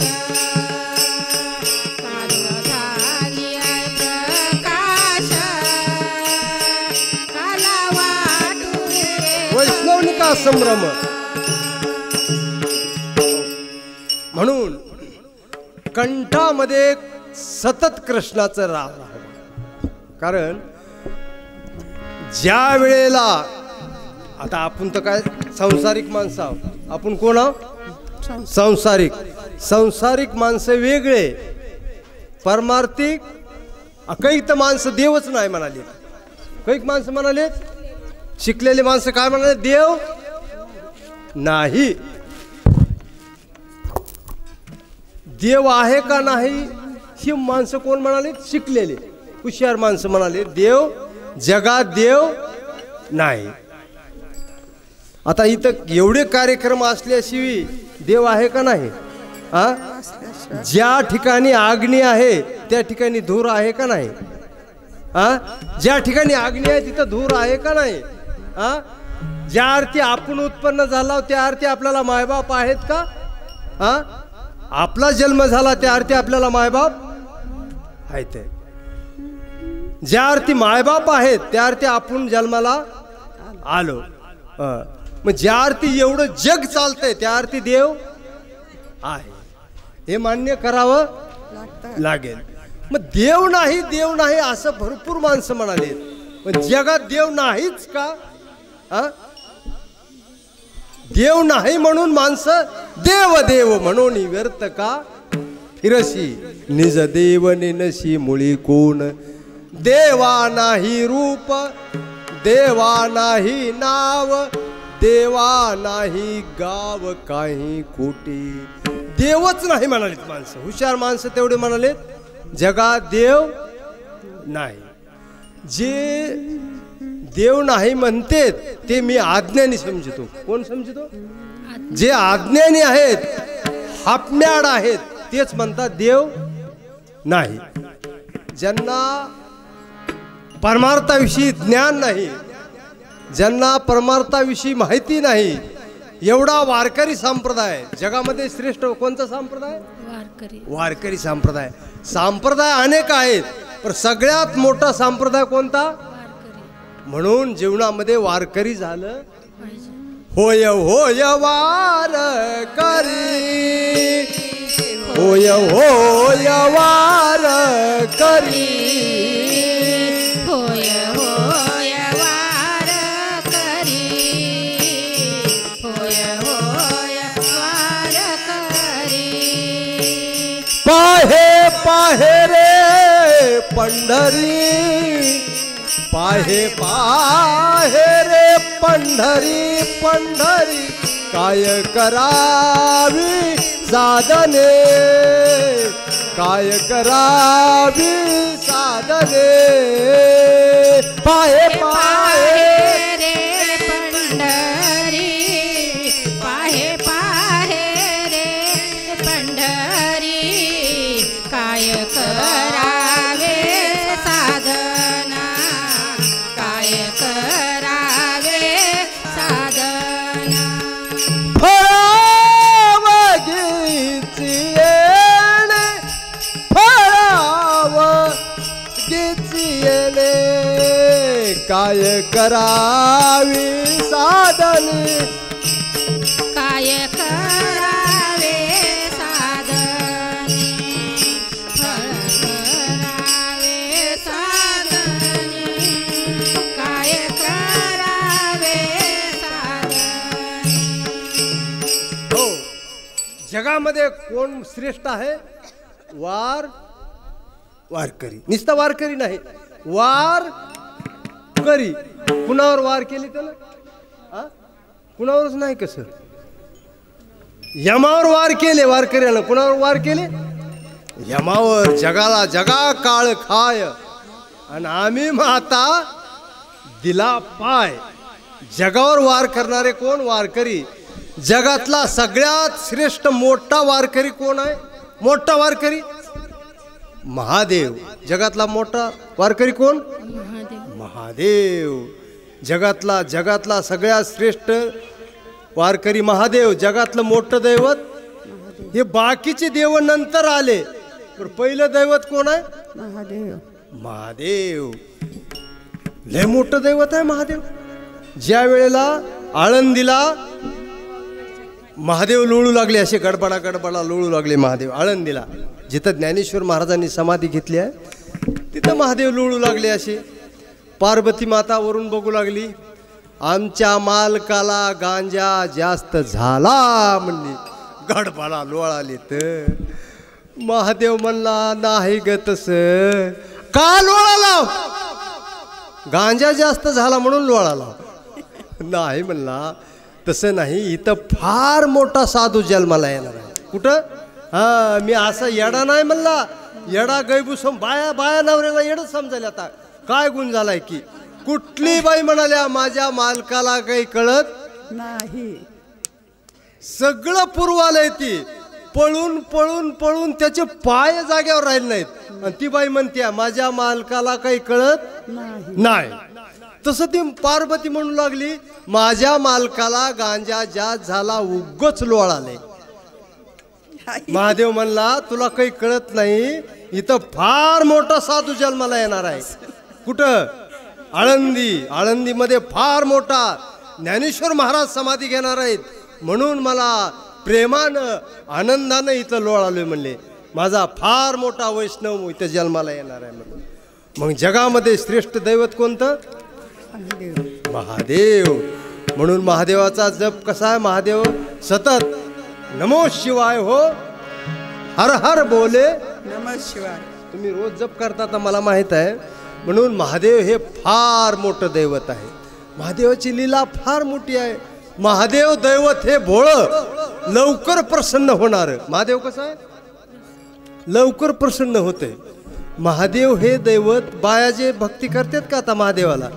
कालधारी प्रकाश कालावाटू वैष्णवनिका संभ्रम. म्हणून कंठामध्ये सतत कृष्णाचं राम राहावं. कारण ज्या वेळेला आता आपण तर काय संसारिक माणसं आहोत. आपण कोण आहोत? संसारिक माणसं वेगळे, परमार्थिक काही तर माणसं देवच नाही म्हणाले. काही माणसं म्हणाले, शिकलेले माणसं काय म्हणाले? देव नाही. देव आहे का नाही ही माणसं कोण म्हणाले? शिकलेले हुशार माणसं म्हणाले देव जगात देव नाही. आता इथं एवढे कार्यक्रम असल्याशिवाय देव आहे का नाही? हा, ज्या ठिकाणी अग्नी आहे त्या ठिकाणी धूर आहे का नाही? हा, ज्या ठिकाणी अग्नी आहे तिथं धूर आहे का नाही? हा, ज्या अर्थी आपण उत्पन्न झाला त्या अर्थी आपल्याला मायबाप आहेत का? हा, आपला जन्म झाला त्या अर्थी आपल्याला मायबाप आहेत. ज्या अर्थी मायबाप आहेत त्या अर्थी आपण जन्माला आलो. मग ज्या अर्थी एवढं जग चालतंय त्या अर्थी देव आहे हे मान्य करावं लागेल. मग देव नाही असं भरपूर माणसं म्हणाले. पण जगात देव नाहीच का? हा, देव नाही म्हणून माणसं देव देव म्हणून व्यर्थ का फिरसी निज देव निनशी मुळी कोण. देवा नाही रूप देवा नाही नाव देवा नाही गाव काही खोटी. देवच नाही म्हणालेत माणसं. हुशार माणसं तेवढे म्हणालेत जगात देव नाही. जे देव नाही म्हणते ते मी अज्ञानी समजतो. कोण समजतो? जे अज्ञानी आहेत, हापम्याड आहेत तेच म्हणतात देव नाही. ज्यांना परमार्थाविषयी ज्ञान नाही, ज्यांना परमार्थाविषयी माहिती नाही, एवढा वारकरी संप्रदाय जगामध्ये श्रेष्ठ कोणता संप्रदाय? वारकरी संप्रदाय. संप्रदाय अनेक आहेत पण सगळ्यात मोठा संप्रदाय कोणता? म्हणून जीवनामध्ये वारकरी झालं. होय होय वारकरी होय होय वारकरी होय होय वारकरी होय होय वारकरी. पाहे पाहे रे पंढरी पाहे पाहे रे पंढरी पंढरी काय करावी साधने काय करावी साधने. पाहे पाहे रे पंढरी पाहे पाहे रे पंढरी काय करावे साधना काय करावे साधना. फळावगीची येणे फळावगीची येणे काय करावी साधने काय करावे साधने फळ करावे साधने काय करावे साधने. हो, जगामध्ये कोण श्रेष्ठ आहे? वारकरी. नुसता वारकरी नाही, वार करी. कुणावर वार केले त्याला? कुणावरच नाही. कसं यमावर वार केले वारकऱ्यानं. कुणावर वार केले? यमावर. जगाला जगा काळ खाय आणि आम्ही माता दिला पाय. जगावर वार करणारे कोण? वारकरी. जगातला सगळ्यात श्रेष्ठ मोठा वारकरी कोण आहे? मोठा वारकरी महादेव. जगातला मोठा वारकरी कोण? महादेव. जगातला सगळ्यात श्रेष्ठ वारकरी महादेव. जगातलं मोठं दैवत. हे बाकीचे देव नंतर आले, पण पहिलं दैवत कोण आहे? महादेव. महादेव लय मोठं दैवत आहे महादेव. ज्या वेळेला आळंदीला महादेव लोळू लागले, असे गडबडा गडबडा लोळू लागले महादेव आळंदीला, जिथं ज्ञानेश्वर महाराजांनी समाधी घेतली आहे तिथं महादेव लोळू लागले असे. पार्वती माता वरून बघू लागली, आमच्या मालकाला गांजा जास्त झाला म्हणली. गडबडा लोळाले. तर महादेव म्हणला, नाही ग तसं. का लोळाला? गांजा जास्त झाला म्हणून लोळाला? नाही म्हणला, तसं नाही. इथं फार मोठा साधू जन्माला येणार आहे. कुठं? मी असा येडा नाही म्हणला. येडा गैबूसम बाया बाया नवऱ्याला येडच समजायला. आता काय गुण झालाय की कुठली बाई म्हणाल्या माझ्या मालकाला काही कळत नाही. सगळं पुरवालंय. ती पळून पळून पळून त्याचे पाय जाग्यावर राहिले नाहीत आणि ती बाई म्हणते माझ्या मालकाला काही कळत नाही. तसं ती पार्वती म्हणू लागली, माझ्या मालकाला गांजा जास्त झाला उगच लोळाले. महादेव म्हणला, तुला काही कळत नाही, इथं फार मोठा साधू जन्माला येणार आहे. कुठं? आळंदी. आळंदीमध्ये फार मोठा ज्ञानेश्वर महाराज समाधी घेणार आहेत, म्हणून मला प्रेमानं आनंदानं इथं लोळालोय म्हणले. माझा फार मोठा वैष्णव इथं जन्माला येणार आहे म्हणून. मग जगामध्ये श्रेष्ठ दैवत कोणतं? महादेव. म्हणून महादेवाचा जप कसा आहे? महादेव सतत नमो शिवाय हो, हर हर बोले नमः शिवाय. तुम्ही रोज जप करता तर मला माहित आहे. म्हणून महादेव हे फार मोठं दैवत आहे. महादेवाची लीला फार मोठी आहे. महादेव दैवत हे भोळं, लवकर प्रसन्न होणार. महादेव कसं आहे? लवकर प्रसन्न होते. महादेव हे दैवत बाया जे भक्ती करतात का आता महादेवाला,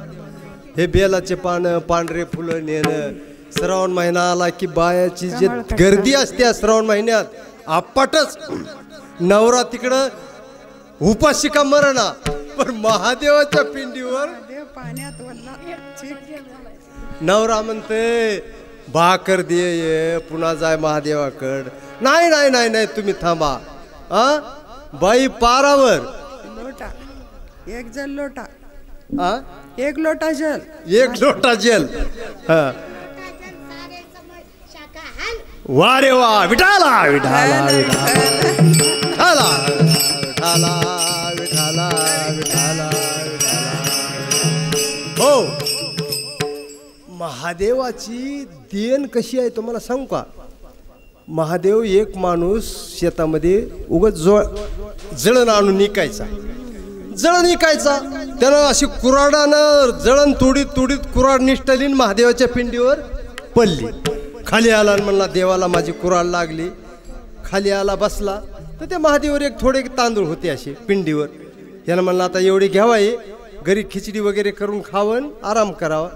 हे बेलाचे पानं पांढरे फुलं नेणं, श्रावण महिना आला की बायाची जे गर्दी असते श्रावण महिन्यात आपटच, नवरा तिकडं उपाशिका मरणा, पण महादेवाच्या पिंडीवर नवरा म्हणते भाकर दे, पुन्हा जाय महादेवाकड. नाही नाही नाही नाही तुम्ही थांबा. बाई पारावर लोटा, एक जल लोटा, एक लोटा जल, एक लोटा जल. वा रे वा. विठाला विठाला विठाला विठाला विठाला विठाला विठाला. हो, महादेवाची देण कशी आहे तुम्हाला सांगू का? महादेव एक माणूस शेतामध्ये उगाच जळण आणून निकायचा, जळण निकायचा. त्यानं अशी कुऱ्हाडानं जळण तुडीत तुडीत कुऱ्हाड निष्ठलीन महादेवाच्या पिंडीवर पडली. खाली आला आणि म्हणला देवाला माझी कुऱ्हाड लागली. खाली आला बसला तर त्या महादेवावर एक थोडे तांदूळ होते असे पिंडीवर. यानं म्हणला आता एवढे घ्यावाय, घरी खिचडी वगैरे करून खावं, आराम करावा.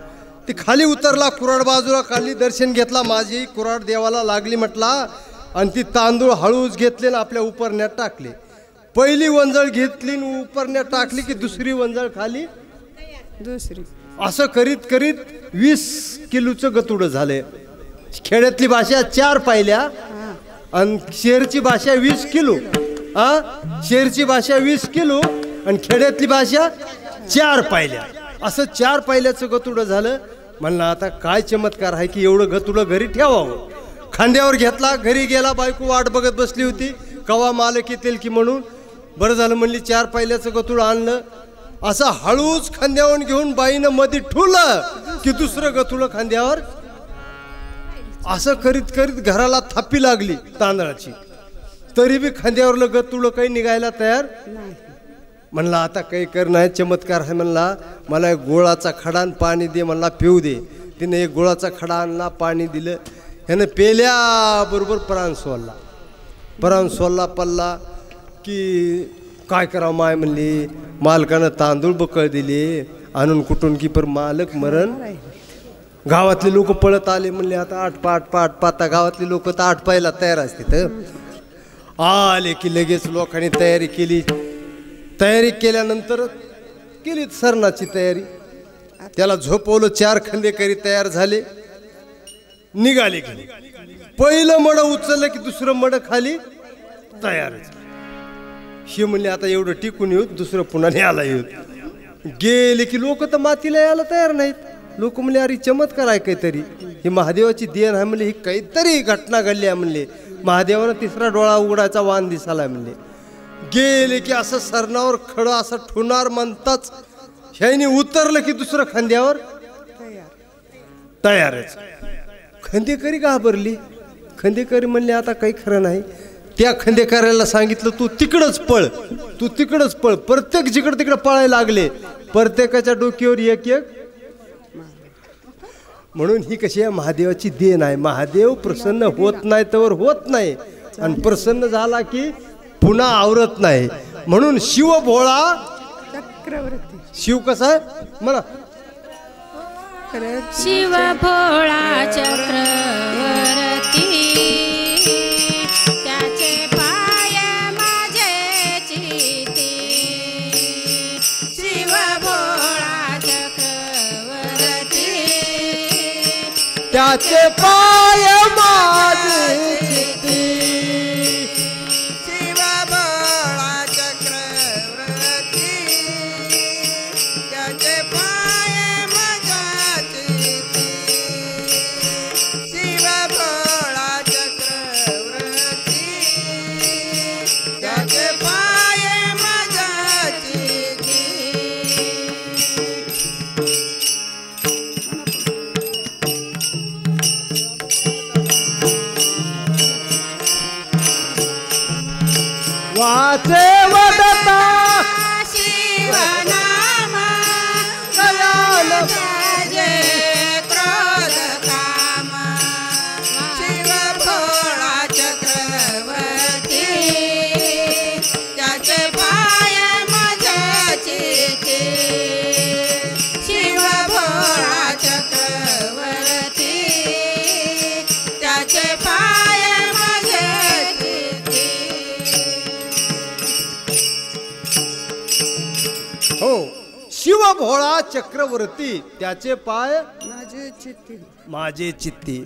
ती खाली उतरला, कुऱ्हाड बाजूला काढली, दर्शन घेतला, माझी कुऱ्हाड देवाला लागली म्हटला. आणि ती तांदूळ हळूच घेतले ना आपल्या उपरण्यात टाकले. पहिली वंजळ घेतली उपरण्यात टाकली की दुसरी वंजळ खाली, दुसरी. असं करीत करीत 20 किलोचं गतुडं झाले. खेड्यातली भाषा 4 पाहिल्या आणि शेरची भाषा 20 किलो. शेरची भाषा 20 किलो आणि खेड्यातली भाषा 4 पाहिल्या. असं 4 पाहिल्याचं गतुडं झालं. म्हणलं आता काय चमत्कार आहे की एवढं गतुडं घरी ठेवावं. खांद्यावर घेतला, घरी गेला. बायको वाट बघत बसली होती कवा मालक येतील की म्हणून. बरं झालं म्हणली 4 पाहिल्याचं गतुडं आणलं. असं हळूच खांद्यावर घेऊन बाईनं मध्ये ठुलं की दुसरं गतुडं खांद्यावर. असं करीत करीत घराला थापी लागली तांदळाची, तरी बी खांद्यावरलं गतुडं काही निघायला तयार म्हणला आता काही कर नाही, चमत्कार आहे म्हणला, मला एक गोळाचा खडा आणि पाणी दे म्हणला, पिऊ दे. तिने एक गोळाचा खडा आणला, पाणी दिलं, ह्यानं पेल्याबरोबर प्राण सोडला. प्राण सोडला पल्ला की काय करावं माय म्हणली, मालकानं तांदूळ बकळ दिले आणून कुठून की पर मालक मरण. गावातले लोक पळत आले, म्हणले आता आठ पाता गावातले लोक तर आठ पायला तयार असते. तर आले की लगेच लोकांनी तयारी केली. तयारी केल्यानंतर केली सरणाची तयारी. त्याला झोपवलं, 4 खंदेकरी तयार झाले, निघाले. गेले पहिलं मड उचललं की दुसरं मड खाली तयारच. हे म्हणले आता एवढं टिकून येऊ, दुसरं पुन्हा न्यायला येऊ. गेले की लोक तर मातीला यायला तयार नाहीत. लोक म्हणले अरे चमत्कार आहे काहीतरी, ही महादेवाची देण आहे म्हणले, ही काहीतरी घटना घडली आहे म्हणले, महादेवानं 3रा डोळा उघडायचा वाण दिसालाय म्हणले. गेले की असं सरणावर खडं असं ठुणार म्हणताच ह्यानी उतरलं की दुसरं खांद्यावर तयारच. खंदेकरी घाबरली. खंदेकरी म्हणले आता काही खरं नाही. त्या खंदेकऱ्याला सांगितलं तू तिकडंच पळ, तू तिकडंच पळ. प्रत्येक जिकडं तिकडं पळायला लागले, प्रत्येकाच्या डोक्यावर एक एक. म्हणून ही कशी आहे, महादेवाची देण आहे. महादेव प्रसन्न होत नाही तर होत नाही, आणि प्रसन्न झाला की पुन्हा आवरत नाही. म्हणून शिव भोळा चक्रवर्ती. शिव कसा आहे म्हणा, शिव भोळा चक्रवर्ती, त्याचे पाय माझे चिती. शिव भोळा चक्रवर्ती, त्याचे पाय माझे चित्ती. शिव भोळा चक्रवर्ती, त्याचे पाय माझ्या चित्ती. शिव भोळा चक्रवर्ती, त्याचे पाय माझ्या चित्ती. वाचे वदता शिवनामा दयाल त्याजे क्रोध कामा. शिव भोळा चक्रवर्ती, त्याचे पाय माझ्या चित्ती. शिव भोळा चक्रवर्ती, त्याचे पाय माझ्या चित्ती. हो, शिव भोळा चक्रवर्ती, त्याचे पाय माझे चित्ती. माझे चित्ती.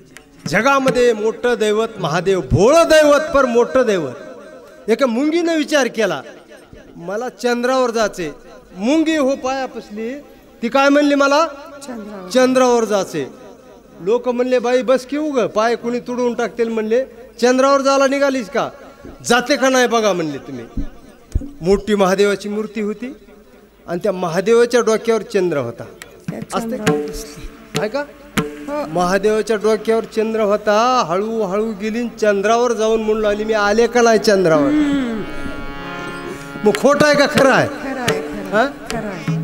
जगामध्ये मोठं दैवत महादेव, भोळं दैवत पर मोठं दैवत. एका मुंगीने विचार केला, मला चंद्रावर जायचे. मुंगी हो पाया पसली, ती काय म्हणली, मला चंद्रावर. चंद्रावर जायचे. लोक म्हणले बाई बस की उग, पाय कुणी तुडवून टाकतील म्हणले. चंद्रावर जायला निघालीस का, जाते का नाही बघा म्हणले तुम्ही. मोठी महादेवाची मूर्ती होती आणि त्या महादेवाच्या डोक्यावर चंद्र होता. त्या असते चंद्रावर बसली. आहे का, हो. महादेवाच्या डोक्यावर चंद्र होता. हळूहळू गेली चंद्रावर जाऊन म्हणून आली, मी आले का नाही चंद्रावर. मग खोट आहे का खरं आहे, खरं आहे, खरं हा? आहे, खरं आहे.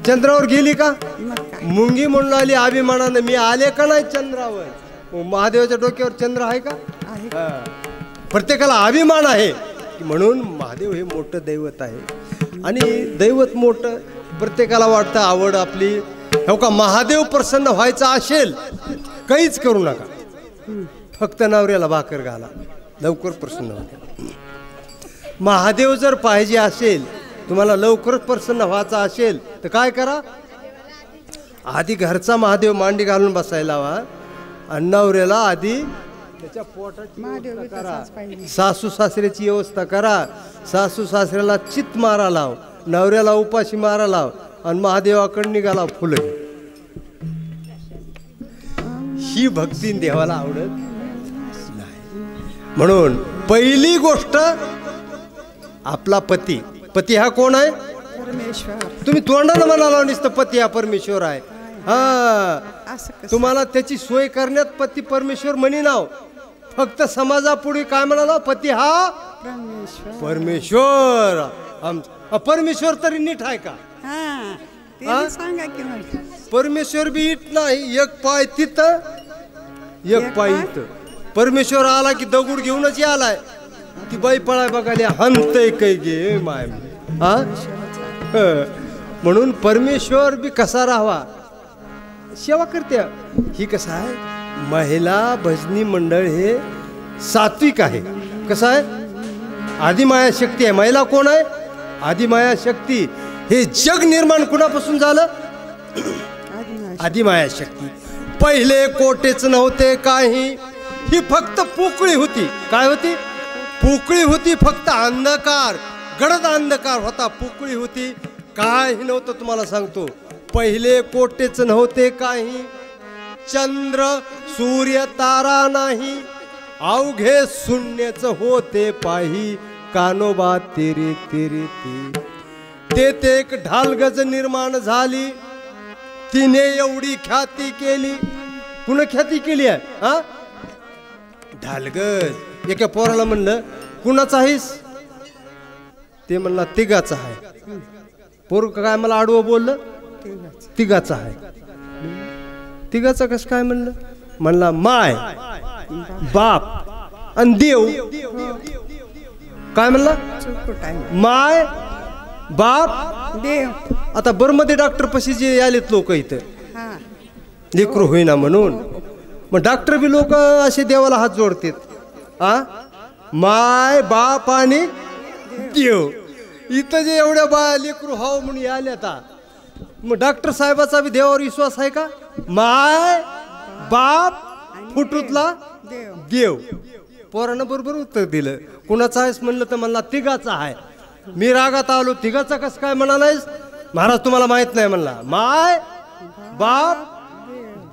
चंद्रावर गेली का. मग काय. मुंगी म्हणून आली अभिमानानं, मी आले का नाही चंद्रावर. मग महादेवाच्या डोक्यावर चंद्र आहे का. आहे. हा. प्रत्येकाला अभिमान आहे, म्हणून महादेव हे मोठं दैवत आहे. आणि दैवत मोठं प्रत्येकाला वाटतं, आवड आपली. हो का, महादेव प्रसन्न व्हायचा असेल काहीच करू नका, फक्त नवऱ्याला भाकर घाला, लवकर प्रसन्न होते. महादेव जर पाहिजे असेल, तुम्हाला लवकर प्रसन्न व्हायचा असेल तर काय करा, आधी घरचा महादेव मांडी घालून बसायला हवा, आणि नवऱ्याला आधी त्याच्या पोटाची महादेव व्यवस्था तसाच करा, पाहिजे. सासू सासऱ्याची व्यवस्था करा. सासू सासऱ्याला चित मारा लाव, नवऱ्याला उपाशी मारा लाव, आणि महादेवाकडे निघाला फुलं. ही भक्ती देवाला आवडत नाही. म्हणून पहिली गोष्ट आपला पती. पती हा कोण आहे, परमेश्वर. तुम्ही तोंडानं म्हणाला नुसतं पती हा परमेश्वर आहे. हा, असं कसं. तुम्हाला त्याची सोय करण्यात पती परमेश्वर म्हणी नाव. फक्त समाजापुढे काय म्हणाला, पती हा परमेश्वर. परमेश्वर. परमेश्वर तरी नीट आहे का? हा ते हा? बी सांगा की मला. परमेश्वर बी इट नाही, एक पाय तिथं एक पाय इथं. परमेश्वर आला की दगड घेऊनच आलाय. ती बाई पळाय बघायला हनतय काही गे माय. हा म्हणून परमेश्वर बी कसा राहावा सेवा करते. ही कसं आहे, महिला भजनी मंडळ हे सात्विक आहे. कसं आहे, आदिमाया शक्ती आहे. महिला कोण आहे? आदिमाया शक्ती. हे जग निर्माण कुणापासून झालं? आदिनाश. आदिमाया शक्ती. पहिले कोटेच नव्हते काही, ही फक्त पोकळी होती. काय होती? पोकळी होती. फक्त अंधकार, गडद अंधकार होता. पोकळी होती, काही नव्हतं. तुम्हाला सांगतो, पहिले कोटेच नव्हते काही, चंद्र सूर्य तारा नाही, अवघे शून्यच होते पाही, कानोबा तेरे तेरे ते. तेथे एक ढालगज निर्माण झाली, तिने एवढी ख्याती केली. कुण ख्याती केली आहे? हा, ढालगज. एका पोराला म्हणलं कुणाचा आहेस? ते म्हणला तिघाचा आहे. पोर काय मला आडवं बोललं? तिघाचा आहे. तिघाचा कसं काय म्हणलं? म्हणला माय बाप आणि देव. काय म्हणला? चुकूट आहे. माय बाप देव. आता बरमध्ये डॉक्टर पशी जे आलेत लोक इथं हा लेकरू होईना म्हणून, मग डॉक्टर बी लोक असे देवाला हात जोडतात. आ माय बाप आणि देव. इथं जे एवढ्या बाया लेकरू हाव म्हणून आले आता, मग डॉक्टर साहेबाचा बी देवावर विश्वास आहे का? माय बाप फुटूतला देव. देव. पोरानं बरोबर उत्तर दिलं. कुणाचा आहेस म्हणलं तर म्हणला तिघाचा आहे. मी रागात आलो, तिघाचा कसं काय म्हणालायस? महाराज तुम्हाला माहित नाही म्हणला. माय बाप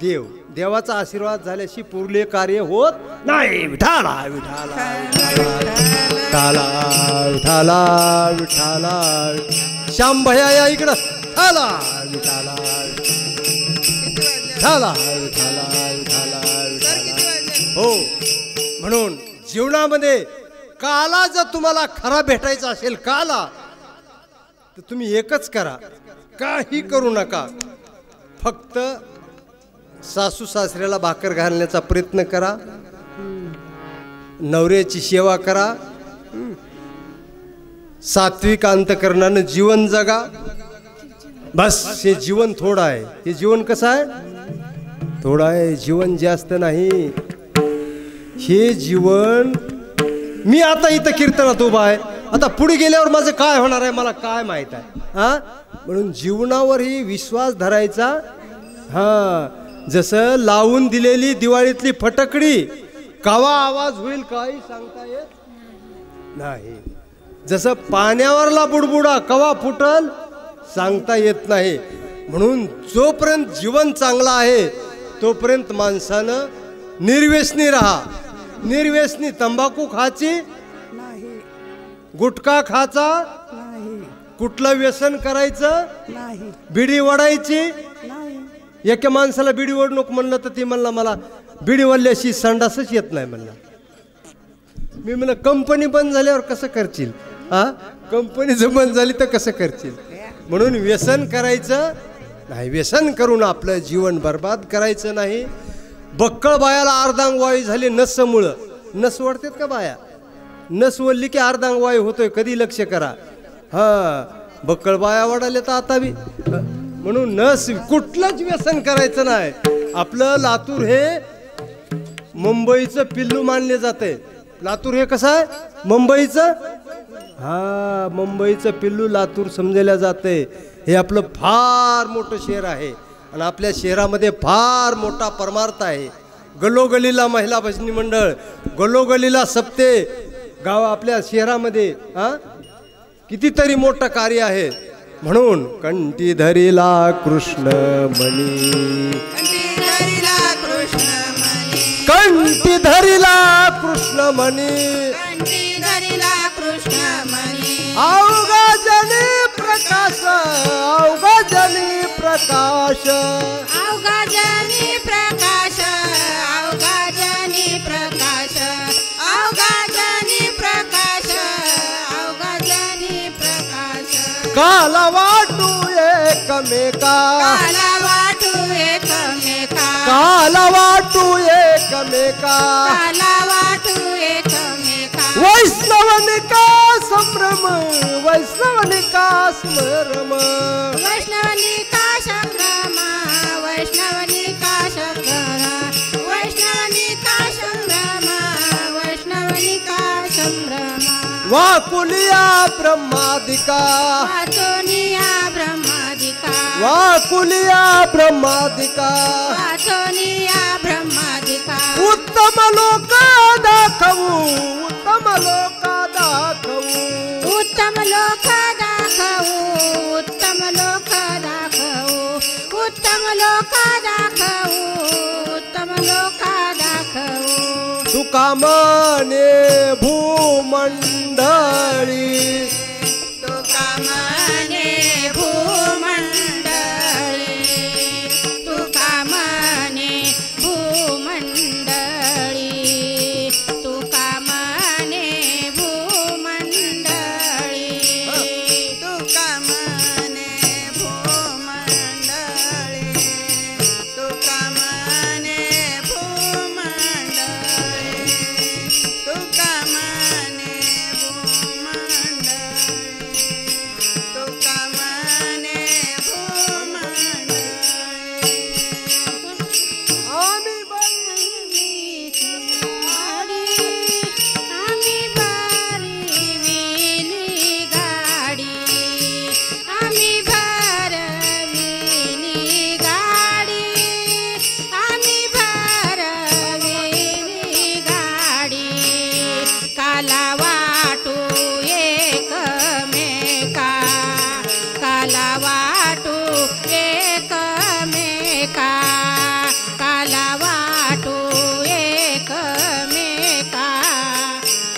देव. देवाचा आशीर्वाद झाल्याशी पुरले कार्य होत नाही. विठाला विठाला विठाला विठाला विठाला. श्याम भैया या इकडं. ठाला विठाला विठाला विठाला विठाला विठाला. हो, म्हणून जीवनामध्ये काला जर तुम्हाला खरा भेटायचा असेल काला, तर तुम्ही एकच करा, काही करू नका. फक्त सासू सासऱ्याला भाकर घालण्याचा प्रयत्न करा, नवऱ्याची सेवा करा, सात्विक अंतकरणानं जीवन जगा. बस हे जीवन थोडं आहे. हे जीवन कसं आहे? थोडं आहे. जीवन जास्त नाही. हे जीवन, मी आता इथं कीर्तनात उभा आहे, आता पुढे गेल्यावर माझं काय होणार आहे मला काय माहित आहे. हा, म्हणून जीवनावरही विश्वास धरायचा. हा, जसं लावून दिलेली दिवाळीतली फटकडी कावा आवाज होईल काही सांगता येत नाही. जसं पाण्यावरला बुडबुडा कवा फुटल सांगता येत नाही. म्हणून जोपर्यंत जीवन चांगलं आहे तोपर्यंत माणसानं निर्व्यसनी राहा. निर्व्यसनी तंबाखू खायची नाही. गुटखा खायचा नाही. कुठलं व्यसन करायचं नाही. बिडी वडायची. नाही. एका माणसाला बिडी ओढ नको म्हणलं तर ती म्हणला मला बिडी वडल्याशी संडासच येत नाही म्हणला. मी म्हणलं कंपनी बंद झाल्यावर कसं करशील? हा, कंपनी जर बंद झाली तर कसं करशील? म्हणून व्यसन करायचं नाही. व्यसन करून आपलं जीवन बर्बाद करायचं नाही. बक्कळ बायाला अर्धांग वायू झाली नसमुळं. नस वडतात का बाया? नस वडली की अर्धांग वायू होतोय. कधी लक्ष करा. हा, बक्कळ बाया वडाले तर आता बी. म्हणून नस कुठलंच व्यसन करायचं नाही. आपलं लातूर हे मुंबईचं पिल्लू मानले जाते. लातूर हे कसं आहे? मुंबईचं. हा, मुंबईचं पिल्लू लातूर समजल्या जाते. हे आपलं फार मोठं शहर आहे आणि आपल्या शहरामध्ये फार मोठा परमार्थ आहे. गलोगलीला महिला भजनी मंडळ, गलोगलीला सप्ते गाव आपल्या शहरामध्ये. हा, कितीतरी मोठं कार्य आहे. म्हणून कंठी धरिला कृष्ण मणी, कंठी धरिला कृष्ण मणी, अवघा जनी प्रकाश, अवघा जनी प्रकाश, अवघा जनी प्रकाश, अवघा जनी प्रकाश, अवघा जनी प्रकाश, अवघा जनी प्रकाश. काला वाटू एकमेका काला वाटू एकमेका काला वाटू एकमेका काला वाटू एकमेका वैष्णवनिका संभ्रम वैष्णवनिका स्मरम वैष्णवनिका संभ्रम वैष्णवनिका संभ्रम वैष्णवनिका संभ्रम वैष्णवनिका संभ्रम वाकुलिया ब्रह्मादिका वाचोनिया ब्रह्मादिका वाकुलिया ब्रह्मादिका वाचोनिया ब्रह्मादिका उत्तम लोक दाखवू उत्तम लोक दाखवू उत्तम लोक दाखवू उत्तम लोक दाखवू उत्तम लोक दाखवू उत्तम लोक दाखवू तुका मने भूमंडळी तुका मने भूमंडळी तुका मने भूमंडळी तुका मने भूमंडळी तुका मने भूमंडळी तुका मने भूमंडळी तुका मने भूमंडळी तुका मने भूमंडळी आम्ही आम्ही भरविली गाडी आम्ही भरविली गाडी आम्ही भरविली गाडी काला वाटू एकमेका काला वाटू एकमेका काला वाटू एकमेका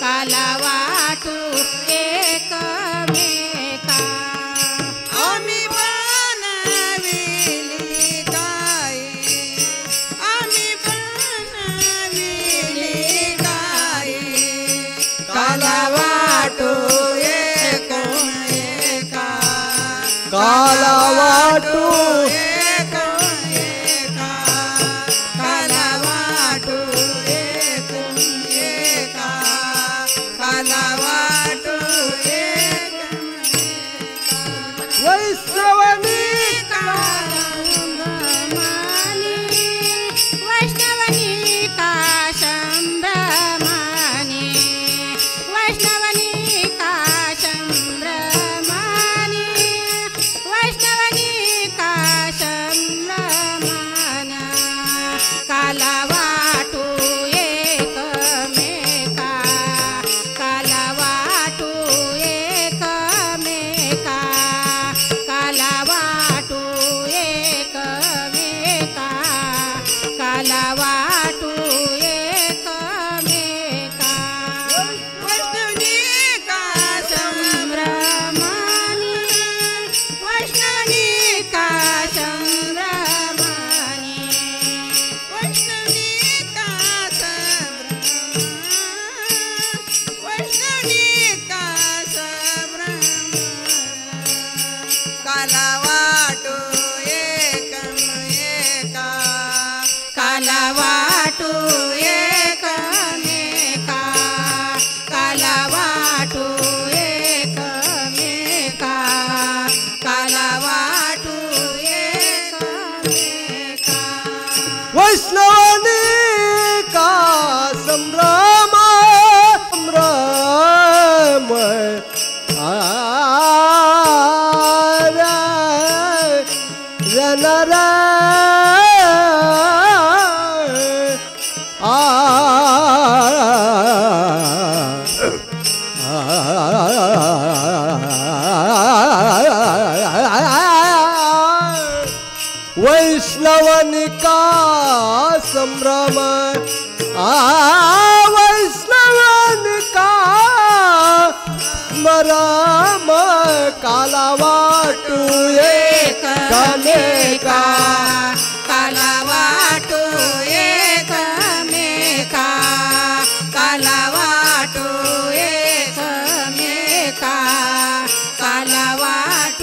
काला वाटू एकमेका आम्ही बनविली गाई आम्ही बनविली गाई काला वाटू एका काला वाटू एका काला वाटू एका काला वाटू वैष्णवनिका संभ्रमानी वैष्णवनिका संभ्रमानी वैष्णवनिका संभ्रमानी वैष्णवनिका संभ्रमाना काला वाटू एकमेका काला वाटू एकमेका काला वाटू एकमेका काला वाटू एकमेका वैष्णवनिका संभ्रमानी वैष्णवनिका संभ्रमानी वैष्णवनिका वैष्णवनिका काला वाटू एकमेका काला वाटू एकमेका काला वाटू एकमेका काला वाटू एकमेका वैष्णवनिका संभ्रम संभ्रम रन वैष्णवनिका संभ्रम वैष्णवनिका स्मरम काला वाटू एकमेका काला वाटू एकमेका काला वाटू एकमेका काला वाटू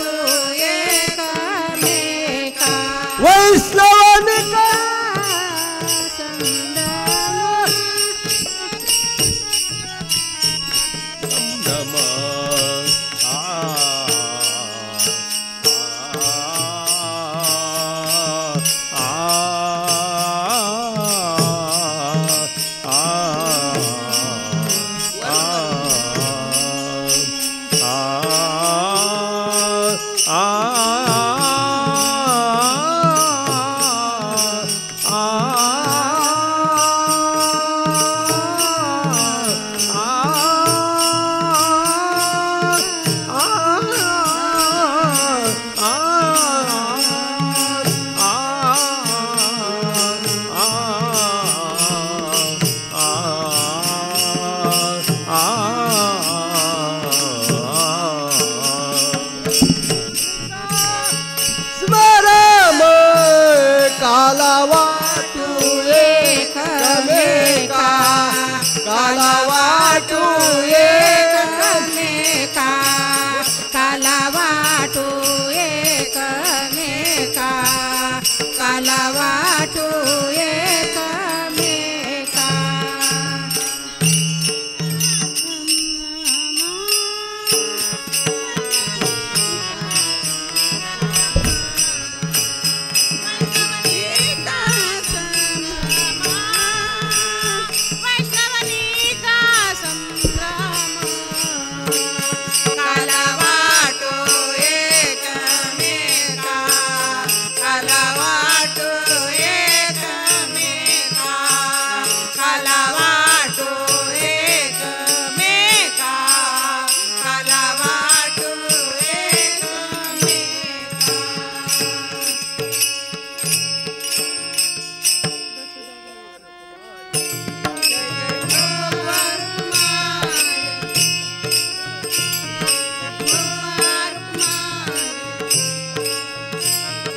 काला वाटू एकमेका काला वाटू एकमेका काला वाटू एकमेका काला वाटू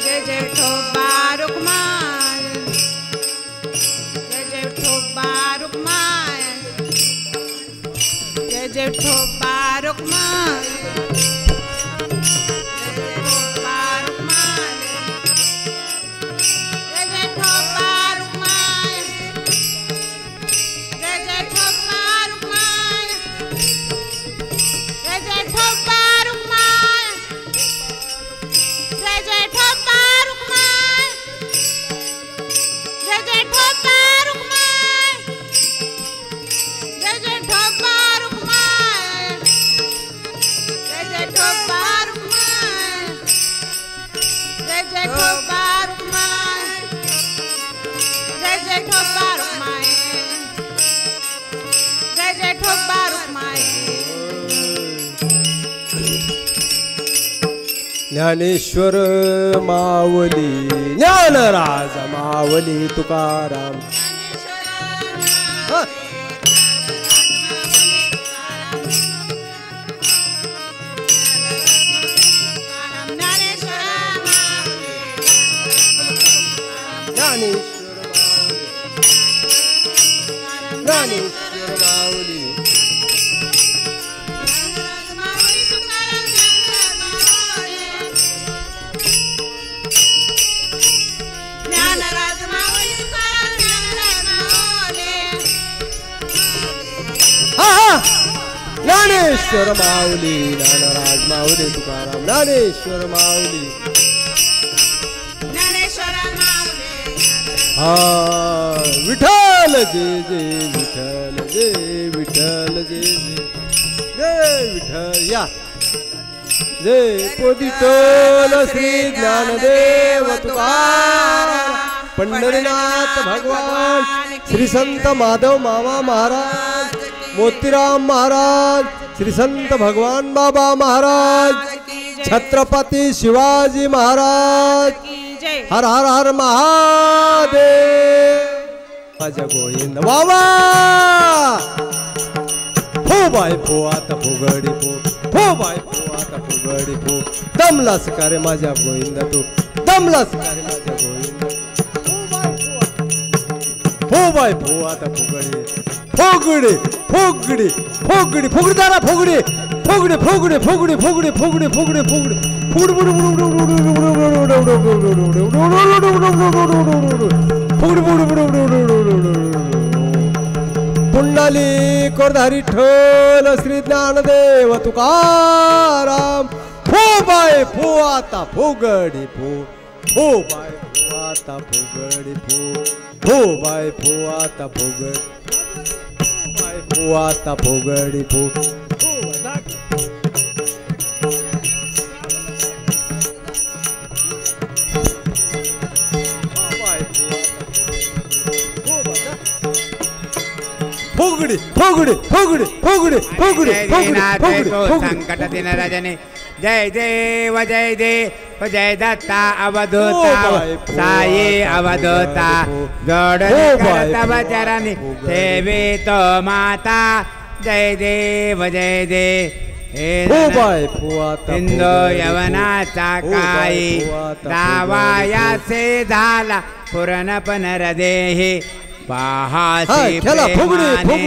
जय जय ठोबा रुक्माय जय जय ठोबा रुक्माय जय जय ठोबा रुक्माय ज्ञानेश्वर माऊली ज्ञानराज माऊली तुकाराम ज्ञानेश्वर माऊली ज्ञानेश्वर माऊली ज्ञानराज माऊली तुकाराम ज्ञानेश्वर माऊली हा विठ्ठल जय जय विठ्ठल जय विठ्ठल जय जय विठ्ठल या जय पोदितोल श्री ज्ञानदेव तुकाराम पंढरीनाथ भगवान श्री संत माधव मामा महाराज मोतीराम महाराज श्री संत भगवान बाबा महाराज छत्रपती शिवाजी महाराज हर हर हर महादेव माझ्या गोविंद बाबा फो बाय फो आता फुगडी फो बाय फो आता फुगडी फो दमलास का रे माझ्या गोविंद तू दमलास का रे माझ्या गोविंद फो बाय फो आता फुगडी फोगडी फोगडी फोगडी फोगडी दारा फोगडी फोगडी फोगडी फोगडी फोगडी फोगडी फोगडी फोगडी पुंडली कोरधारी ठोल श्री ज्ञानदेव तुकाराम फो बाय फो आता फोगडी फो फो बाय फो आता फोगडी फो बाय फो आता फोगडी फो आता फोगडी फो फोगडी फोगडी फोगडी फोगडी फोगडी फोगडी संकट दिन रजनी जय देव जय देव जय दत्ता अवधूता साई अवधूता जोडणे करतव चरणी ठेवी तो माता जय देव जय देव हिंदू यवनाचा काही दावायाचे झाला पूर्ण पुनरदेही पाहासी प्रेमाने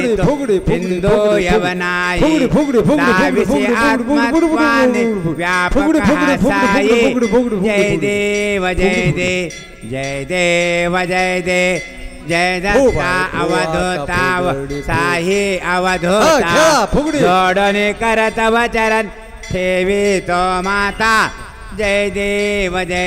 हिंदू यवनाई दाविसी आत्मत्वाने व्यापक साई जय देव जय देव जय देव जय देव जय दत्ता अवधूता साई अवधूता जोडणे करतव चरण ठेवी तो माता जय देव जय